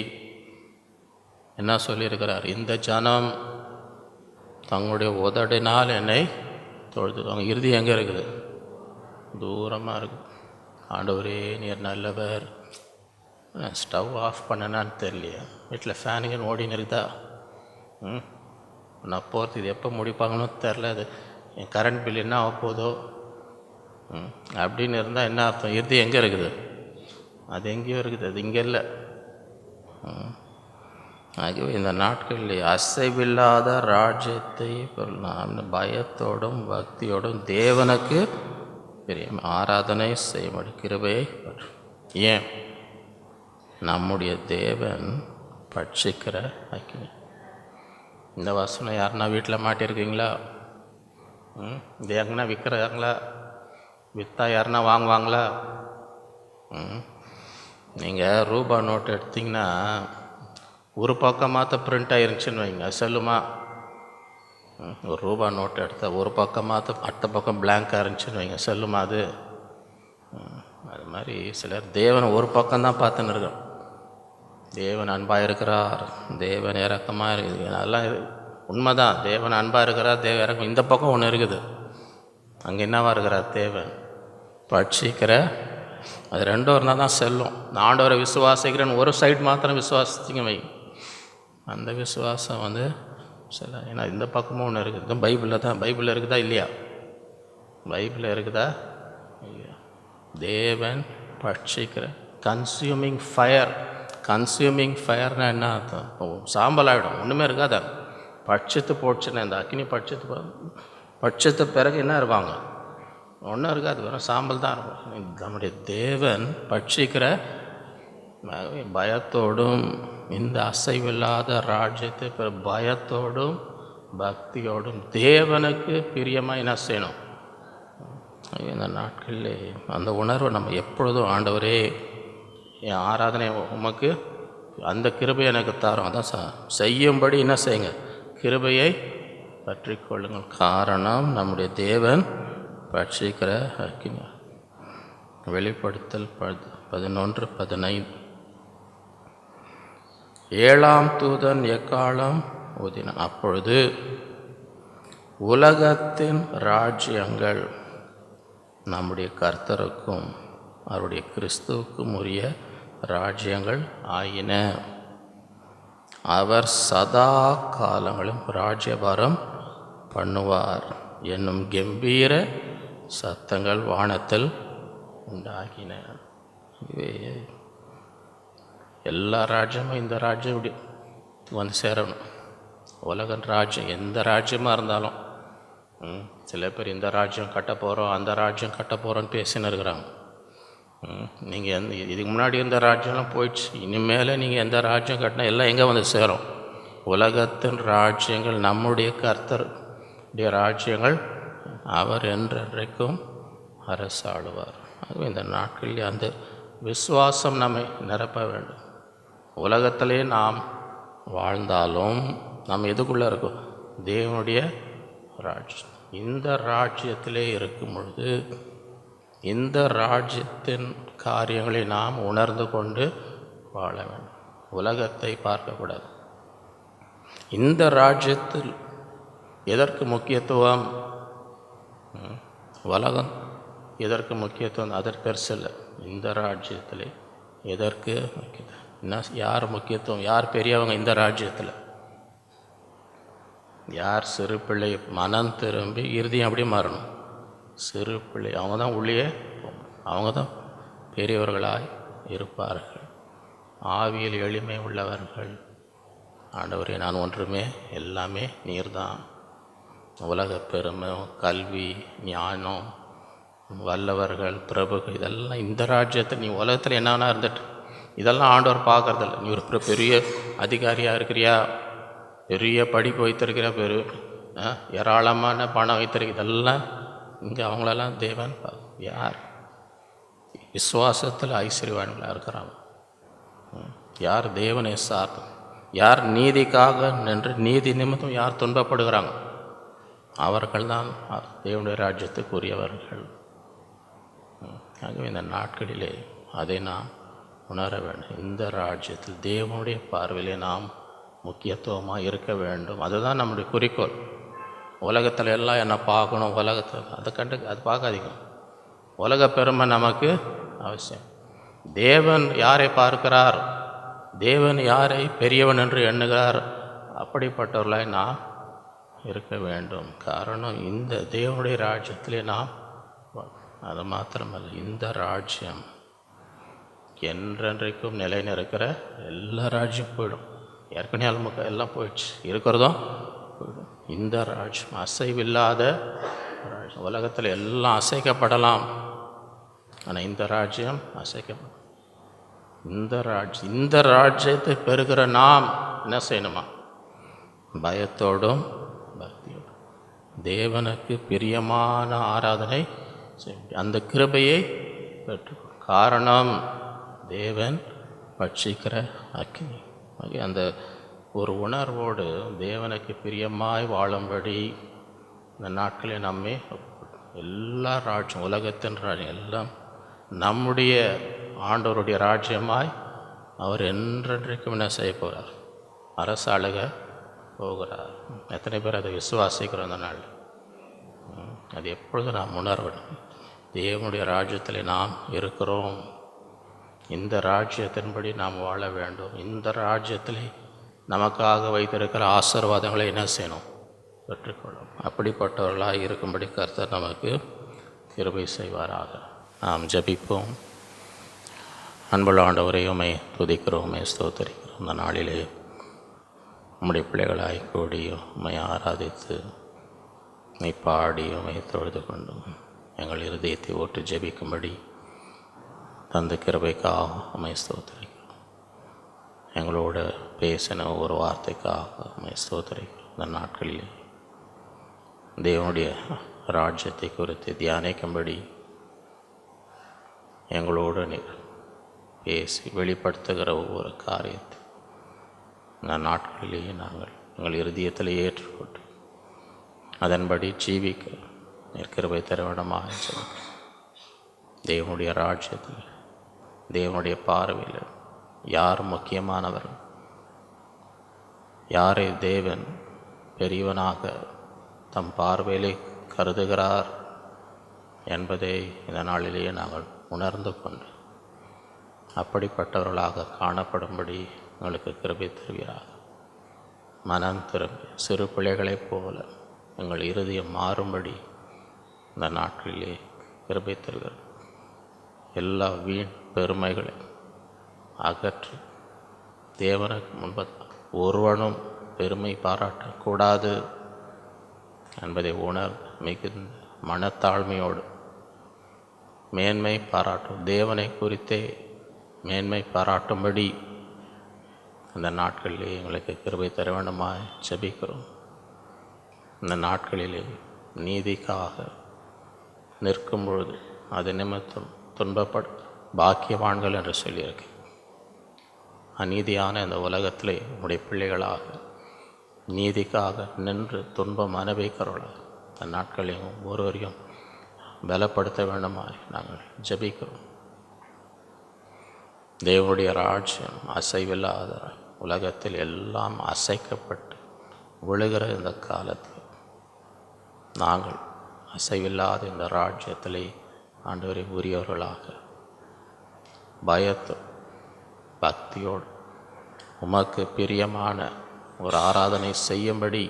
என்ன சொல்லியிருக்கிறார்? இந்த ஜனம் தங்களுடைய உதடினால் என்னை தொழுது. அவங்க இறுதி எங்கே இருக்குது? தூரமாக இருக்குது. ஆண்டவரே நீர் நல்லவர். ஸ்டவ் ஆஃப் பண்ணனான்னு தெரியலையா? வீட்டில் ஃபேனுங்கன்னு ஓடின்னு இருக்குதா? நான் போகிறது இது எப்போ முடிப்பாங்கன்னு தெரில. அது என் கரண்ட் பில் என்ன ஆக போதோ அப்படின்னு இருந்தால் என்ன அர்த்தம்? இறுதி எங்கே இருக்குது? அது எங்கேயோ இருக்குது, அது இங்கே இல்லை. ஆகவே இந்த நாட்களில் அசைவில்லாத ராஜ்யத்தை நாம் பயத்தோடும் பக்தியோடும் தேவனுக்கு பெரிய ஆராதனை செய்ய கிருபையை. ஏன்? நம்முடைய தேவன் பட்சிக்கிற அக்கினி. இந்த வசனம் யாருன்னா வீட்டில் மாட்டியிருக்கீங்களா? இது எங்கன்னா விற்கிறாங்களா? விற்றா யாருன்னா வாங்குவாங்களா? நீங்கள் ரூபா நோட்டு எடுத்திங்கன்னா ஒரு பக்கமாக பிரிண்ட் ஆயிருந்துச்சுன்னு வைங்க, செல்லுமா? ஒரு ரூபா நோட்டு எடுத்தால் ஒரு பக்கமாக அடுத்த பக்கம் பிளாங்காக இருந்துச்சுன்னு வைங்க, செல்லுமா அது? அது மாதிரி சிலர் தேவனை ஒரு பக்கம்தான் பார்த்துன்னு இருக்கோம். தேவன் அன்பாக இருக்கிறார், தேவன் இறக்கமாக இருக்குது, அதெல்லாம் உண்மைதான். தேவன் அன்பாக இருக்கிறார், தேவன் இறக்கம். இந்த பக்கம் ஒன்று இருக்குது, அங்கே என்னவா இருக்கிறார்? தேவன் பட்சிக்கிற. அது ரெண்டும் இருந்தால் தான் செல்லும். நான் ஆண்டவரை விசுவாசிக்கிறேன்னு ஒரு சைடு மாத்திரம் விசுவாசிச்சிங்க வை, அந்த விசுவாசம் வந்து சில. ஏன்னா இந்த பக்கமும் ஒன்று இருக்குது. பைபிளில் தான். பைபிளில் இருக்குதா இல்லையா? பைபிளில் இருக்குதா இல்லையா? தேவன் பட்சிக்கிற கன்சியூமிங் ஃபயர். கன்சியூமிங் ஃபயர்னா என்ன அர்த்தம்? சாம்பல் ஆகிடும், ஒன்றுமே இருக்காது. பட்சித்து போச்சுன்னா இந்த அக்னி பட்சித்த பிறகு என்ன இருப்பாங்க? ஒன்றும் இருக்காது, வெறும் சாம்பல் தான் இருக்கும். நம்முடைய தேவன் பட்சிக்கிற பயத்தோடும் இந்த அசைவில்லாத ராஜ்யத்தை பயத்தோடும் பக்தியோடும் தேவனுக்கு பிரியமாக என்ன செய்யணும்? இந்த நாட்களில் அந்த உணர்வை நம்ம எப்பொழுதும் ஆண்டவரே என் ஆராதனை உமக்கு அந்த கிருபையை எனக்கு தரும், அதான் செய்யும்படி என்ன செய்யுங்க? கிருபையை பற்றி கொள்ளுங்கள். காரணம் நம்முடைய தேவன் பட்சிக்கிற அக்கினி. வெளிப்படுத்தல் 11:15. 7ஆம் தூதன் எக்காளம் ஊதினான். அப்பொழுது உலகத்தின் ராஜ்யங்கள் நம்முடைய கர்த்தருக்கும் அவருடைய கிறிஸ்துவுக்கும் உரிய ராஜ்யங்கள் ஆயின. அவர் சதா காலங்களும் ராஜ்யபாரம் பண்ணுவார் என்னும் கம்பீர சத்தங்கள் வானத்தில் உண்டாகின. எல்லா ராஜ்யமும் இந்த ராஜ்யம் இப்படி வந்து சேரணும். உலக ராஜ்யம் எந்த ராஜ்யமாக இருந்தாலும் சில பேர் இந்த ராஜ்யம் கட்ட போகிறோம் அந்த ராஜ்யம் கட்ட போகிறோன்னு பேசின்னு இருக்கிறாங்க. நீங்கள் இதுக்கு முன்னாடி இருந்த ராஜ்யம்லாம் போயிடுச்சு, இனிமேல் நீங்கள் எந்த ராஜ்யம் கட்டினா எல்லாம் எங்கே வந்து சேரும்? உலகத்தின் ராஜ்யங்கள் நம்முடைய கர்த்தருடைய ராஜ்யங்கள், அவர் என்றைக்கும் அரசாளுவார். அதுவும் இந்த நாட்களில் அந்த விசுவாசம் நம்மை நிரப்ப வேண்டும். உலகத்திலே நாம் வாழ்ந்தாலும் நம்ம எதுக்குள்ளே இருக்கோம்? தேவனுடைய ராஜ்யம். இந்த ராஜ்யத்திலே இருக்கும் பொழுது இந்த ராஜ்யத்தின் காரியங்களை நாம் உணர்ந்து கொண்டு வாழ வேண்டும். உலகத்தை பார்க்கக்கூடாது. இந்த ராஜ்யத்தில் எதற்கு முக்கியத்துவம்? உலகம் எதற்கு முக்கியத்துவம்? அதற்கு பெருசில்லை. இந்த ராஜ்யத்தில் எதற்கு முக்கியத்துவம்? என்ன, யார் முக்கியத்துவம்? யார் பெரியவங்க இந்த ராஜ்யத்தில்? யார் சிறு பிள்ளை மனம் திரும்பி இறுதியும் அப்படியே மாறணும். சிறு பிள்ளை அவங்க தான் உள்ளே, அவங்க தான் பெரியவர்களாய் இருப்பார்கள். ஆவியில் எளிமை உள்ளவர்கள். ஆண்டவரே, நான் ஒன்றுமே, எல்லாமே நீர்தான். உலக பெருமை, கல்வி, ஞானம், வல்லவர்கள், பிரபுகள், இதெல்லாம் இந்த ராஜ்யத்தில். நீ உலகத்தில் என்னன்னா இருந்துட்டு இதெல்லாம் ஆண்டவர் பார்க்கறதில்ல. நீ ஒரு பெரிய அதிகாரியாக இருக்கிறியா, பெரிய படிப்பு வைத்திருக்கிற, ஏராளமான பணம் வைத்திருக்க, இதெல்லாம் இங்கே அவங்களெல்லாம் தேவன் யார்? விசுவாசத்தில் ஐஸ்வர்யவான்களாக இருக்கிறாங்க. யார் தேவனை சார்ந்து, யார் நீதிக்காக நின்று நீதி நிமித்தம் யார் துன்பப்படுகிறாங்க அவர்கள்தான் தேவனுடைய ராஜ்யத்துக்குரியவர்கள். ஆகவே இந்த நாட்களிலே அதை நாம் உணர வேண்டும். இந்த ராஜ்யத்தில் தேவனுடைய பார்வையிலே நாம் முக்கியத்துவமாக இருக்க வேண்டும். அதுதான் நம்முடைய குறிக்கோள். உலகத்தில் எல்லாம் என்ன பார்க்கணும், உலகத்தில் அது பார்க்காதீங்க. உலக பெருமை நமக்கு அவசியம். தேவன் யாரை பார்க்கிறார், தேவன் யாரை பெரியவன் என்று எண்ணுகிறார், அப்படிப்பட்டவர்களாய் நாம் இருக்க வேண்டும். காரணம், இந்த தேவனுடைய ராஜ்யத்திலே நாம், அது மாத்திரமல்ல, இந்த ராஜ்யம் என்றென்றைக்கும் நிலைநிற்கிற எல்லா ராஜ்யம் போயிடும். ஏற்கனவே நமக்கு எல்லாம் போயிடுச்சு, இருக்கிறதும் போயிடும். இந்த ராஜ்யம் அசைவில்லாத ராஜ்யம். உலகத்தில் எல்லாம் அசைக்கப்படலாம், ஆனால் இந்த ராஜ்யம் அசைக்கப்படும். இந்த ராஜ்யத்தை பெறுகிற நாம் என்ன செய்யணுமா? பயத்தோடும் பக்தியோடும் தேவனுக்கு பிரியமான ஆராதனை செய்ய அந்த கிருபையை பெற்று. காரணம், தேவன் பட்சிக்கிற அக்கினி. அந்த ஒரு உணர்வோடு தேவனுக்கு பிரியமாய் வாழும்படி இந்த நாட்களில் நம்மை எல்லா ராஜ்யம், உலகத்தின் ராஜ்யம் எல்லாம் நம்முடைய ஆண்டவருடைய ராஜ்யமாய் அவர் என்றென்றைக்கும் என்ன செய்ய போகிறார்? அரசாளுக போகிறார். எத்தனை பேர் அதை விசுவாசிக்கிறோம்? அந்த நாள் அது எப்பொழுதும் நாம் உணர்வணும். தேவனுடைய ராஜ்யத்தில் நாம் இருக்கிறோம். இந்த ராஜ்யத்தின்படி நாம் வாழ வேண்டும். இந்த ராஜ்யத்தில் நமக்காக வைத்திருக்கிற ஆசீர்வாதங்களை என்ன செய்யணும்? பெற்றுக்கொள்ளும். அப்படிப்பட்டவர்களாக இருக்கும்படி கர்த்தர் நமக்கு கிருபை செய்வாராக. நாம் ஜெபிப்போம். அன்புள்ள ஆண்டவரே, உம்மை துதிக்கிறோம், ஸ்தோத்தரிக்கிறோம். இந்த நாளிலே உம்முடைய பிள்ளைகளாய் கூடி உம்மை ஆராதித்து உம்மை பாடி உம்மை தொழுது கொண்டும் எங்கள் இருதயத்தை ஓட்டு ஜெபிக்கும்படி தந்த கிருபைக்காக உம்மை ஸ்தோத்தரிக்கிறோம். எங்களோட பேசின ஒரு வார்த்தைக்காக உம்மை ஸ்தோத்தரிக்கிறோம். இந்த நாட்களிலே தேவனுடைய ராஜ்யத்தை குறித்து தியானிக்கும்படி எங்களோடு நீர் பேசி வெளிப்படுத்துகிற ஒவ்வொரு காரியத்தை இந்த நாட்களிலேயே நாங்கள் எங்கள் இருதயத்தில் ஏற்றுக்கொண்டு அதன்படி ஜீவிக்க நிற்கிறவை தரவிடமாக தேவனுடைய ராஜ்யத்தில், தேவனுடைய பார்வையில் யார் முக்கியமானவர், யாரை தேவன் பெரியவனாக தம் பார்வையிலே கருதுகிறார் என்பதை இந்த நாளிலேயே நாங்கள் உணர்ந்து கொண்டு அப்படிப்பட்டவர்களாக காணப்படும்படி எங்களுக்கு கிருபை தருவீராக. மனம் திரும்பி சிறு பிள்ளைகளைப் போல எங்கள் இருதயம் மாறும்படி இந்த நாட்களிலே கிருபை தருகிறார். எல்லா வீண் பெருமைகளை அகற்றி தேவனுக்கு முன்பதாக ஒருவனும் பெருமை பாராட்டக்கூடாது என்பதை உணர்ந்து மிகுந்த மனத்தாழ்மையோடு மேன்மை பாராட்டும், தேவனை குறித்தே மேன்மை பாராட்டும்படி அந்த நாட்களிலே எங்களுக்கு கிருபை தர வேண்டுமாய் ஜெபிக்கிறோம். இந்த நாட்களிலே நீதிக்காக நிற்கும் பொழுது அது நிமித்தம் துன்பப்படும் பாக்கியவான்கள் என்று சொல்லியிருக்கேன். அநீதியான இந்த உலகத்திலே உடைய பிள்ளைகளாக நீதிக்காக நின்று துன்பம் அனுபவிக்கிறவர்களாக இந்த நாட்களையும் ஒருவரையும் பலப்படுத்த வேண்டுமாய் நாங்கள் ஜெபிக்கிறோம். தேவனுடைய ராஜ்யம் அசைவில்லாத உலகத்தில் எல்லாம் அசைக்கப்பட்டு விழுகிற இந்த காலத்தில் நாங்கள் அசைவில்லாத இந்த ராஜ்யத்திலே ஆண்டவரை உரியவர்களாக பயத்தோடு பக்தியோடு உமக்கு பிரியமான ஒரு ஆராதனை செய்யும்படி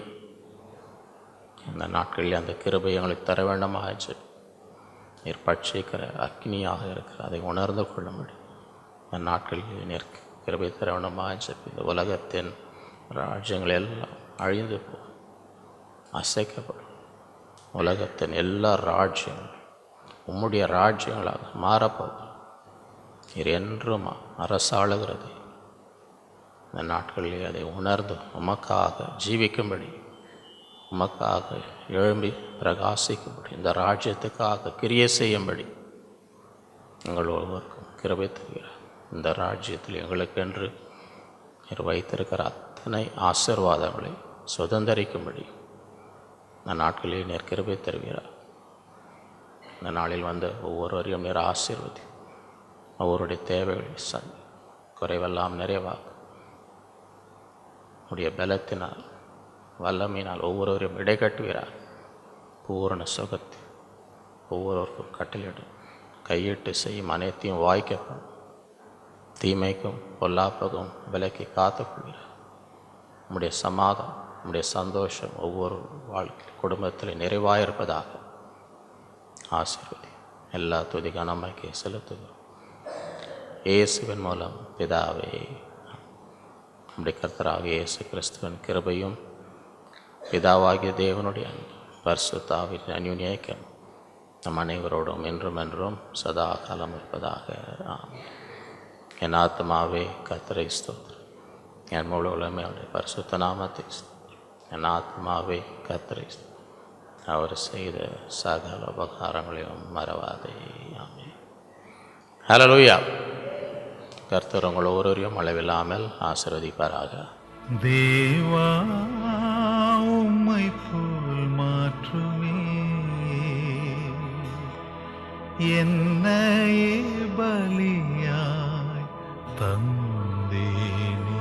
இந்த நாட்களில் அந்த கிருபை எங்களுக்கு தர வேண்டுமாச்சு. நீர் பட்சிக்கிற அக்னியாக இருக்கிற அதை உணர்ந்து கொள்ளும்படி இந்த நாட்களில் நீர் கிருபை தர வேண்டுமாச்சு. இந்த உலகத்தின் ராஜ்யங்கள் எல்லாம் அழிந்து போகும், அசைக்கப்படும். உலகத்தின் எல்லா ராஜ்யங்களும் உம்முடைய ராஜ்யங்களாக மாறப்போகும். நீர் என்றும் அரசாளுகிறது. இந்த நாட்களிலே அதை உணர்ந்து உமக்காக ஜீவிக்கும்படி, உமக்காக எழும்பி பிரகாசிக்கும்படி, இந்த ராஜ்யத்துக்காக கிரியை செய்யும்படி எங்கள் ஒவ்வொருக்கும் கிருபை தருகிறார். இந்த ராஜ்யத்தில் எங்களுக்கென்று நீர் வைத்திருக்கிற அத்தனை ஆசீர்வாதங்களை சுதந்திரிக்கும்படி இந்த நாட்களில் நீர் கிருபை தருவீராக. இந்த நாளில் வந்து ஒவ்வொருவரையும் நீர் ஆசீர்வதி, ஒவ்வொருடைய தேவைகளை குறைவெல்லாம் நிறைவாக உடைய பலத்தினால் வல்லமையினால் ஒவ்வொருவரையும் இடைக்கட்டுவீராக. பூரண சுகத்தை ஒவ்வொருவருக்கும் கட்டளையிடும். கையிட்டு செய்யும் அனைத்தையும் வாய்க்கப்படும். தீமைக்கும் பொல்லாப்பகும் விலக்கி காத்துக்கொள்கிறார். உம்முடைய சமாதானம், உம்முடைய சந்தோஷம் ஒவ்வொரு வாழ்க்கை குடும்பத்தில் நிறைவாயிருப்பதாக ஆசீர்வதி. எல்லா துதி கனமைக்கு செலுத்துகிறோம் இயேசுவின் மூலம் பிதாவே. நம்முடைய கர்த்தராக இயேசு கிறிஸ்துவின் கிருபையும் பிதாவாகிய தேவனுடைய அன்பும் பரிசுத்த ஆவியின் அந்யோன்யம் நம் அனைவரோடும் என்றும் என்றும் சதா காலம் இருப்பதாக. ஆமென். என் ஆத்மாவே கர்த்தரை ஸ்தோத்திரம், என் முழு உலகமே பரிசுத்த நாமத்தை ஸ்தோத்திரம். என் ஆத்மாவே கர்த்தரை ஸ்தோத்திரம், அவர் செய்த சகல உபகாரங்களையும் மறவாதே. ஆமென். ஹல்லேலூயா. கர்த்தர் உங்கள் ஒவ்வொருவரையும் அளவில்லாமல் ஆசீர்வதிப்பாராக. தேவா உம்மை போல் மாற்றுமே என்னையே பலியாய் தந்தேனே.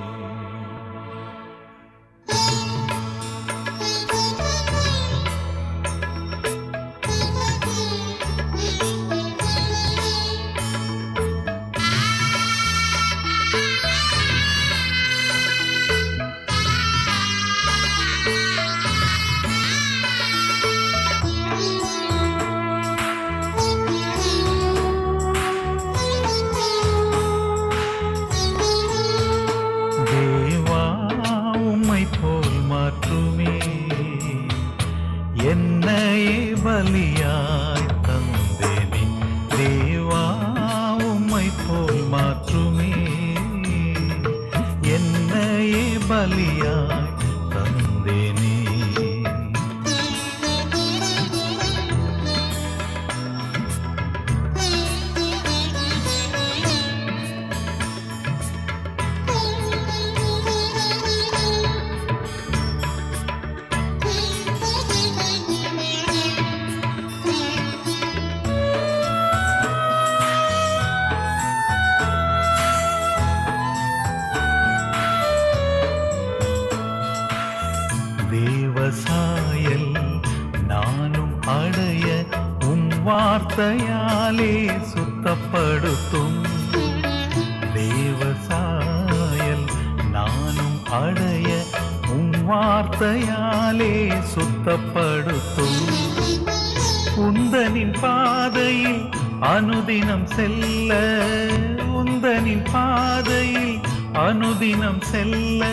தேவா உம்மை போல் மாற்றுமே என்னையே பலியாய் தந்தேனே. தேவா உம்மை போல் மாற்றுமே என்னையே பலியாய் தந்தேனே. தேவசாயல் நானும் அடைய உம் வார்த்தையாலே சுத்தப்படுத்தும். தேவசாயல் நானும் அடைய உம் வார்த்தையாலே சுத்தப்படுத்தும். உந்தனின் பாதையில் அனுதினம் செல்ல, உந்தனின் பாதையில் அனுதினம் செல்ல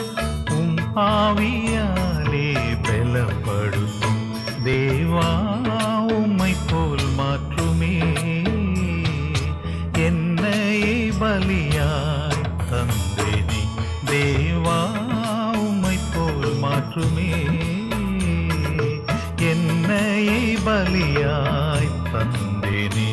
உம் ஆவியாலே பலப்படுத்தும். தேவா உம்மை போல் மாற்றுமே என்னையே பலியாய் தந்தேனே. தேவா உம்மை போல் மாற்றுமே என்னையே பலியாய் தந்தேனே.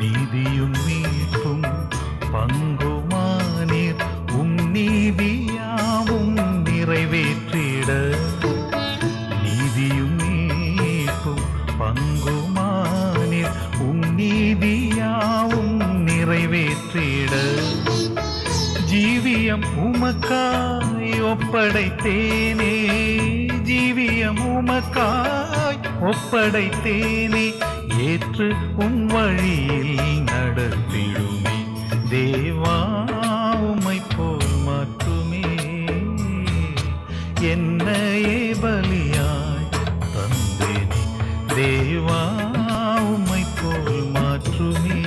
நீதியும் மீட்பும் பங்குமானீர் உம் நீதியாவும் நிறைவேற்றிட. நீதியும் மீட்பும் பங்குமானீர் உம் நீதியாவும் நிறைவேற்றிட. ஜீவியம் உமக்காய் ஒப்படைத்தேனே, ஜீவியம் உமக்காய் ஒப்படைத்தேனே. ஏற்று உம் வழியில் நடத்திடுமே. தேவா உம்மை போல் மாற்றுமே என்னையே பலியாய் தந்தேனே. தேவா உம்மை போல் மாற்றுமே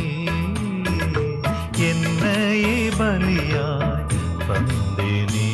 என்னையே பலியாய் தந்தேனே.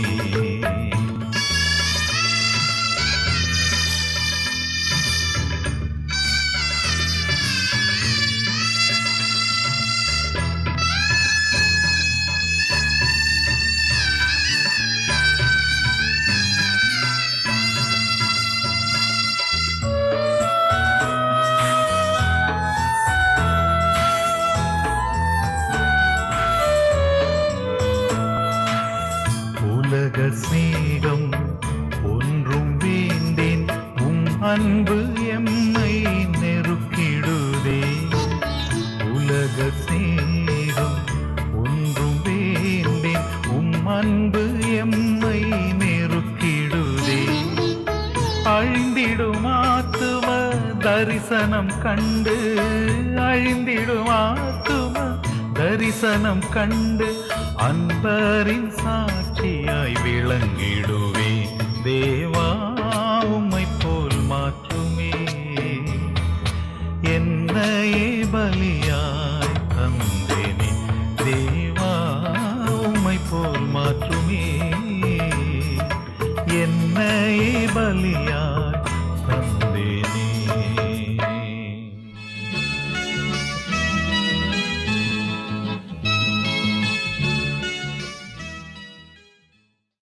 அன்பு எம்மை நெருக்கிடுதே. உலக சேகம் ஒன்றும் வேண்டேன், அன்பு எம்மை நெருக்கிடுதே. அழிந்திடும் ஆத்தும தரிசனம் கண்டு, அழிந்திடும் ஆத்தும தரிசனம் கண்டு அன்பரின் சாட்சியாய் விளங்கிடுவே. தேவா உம்மை போல் மாற்றுமே, என்னையே பலி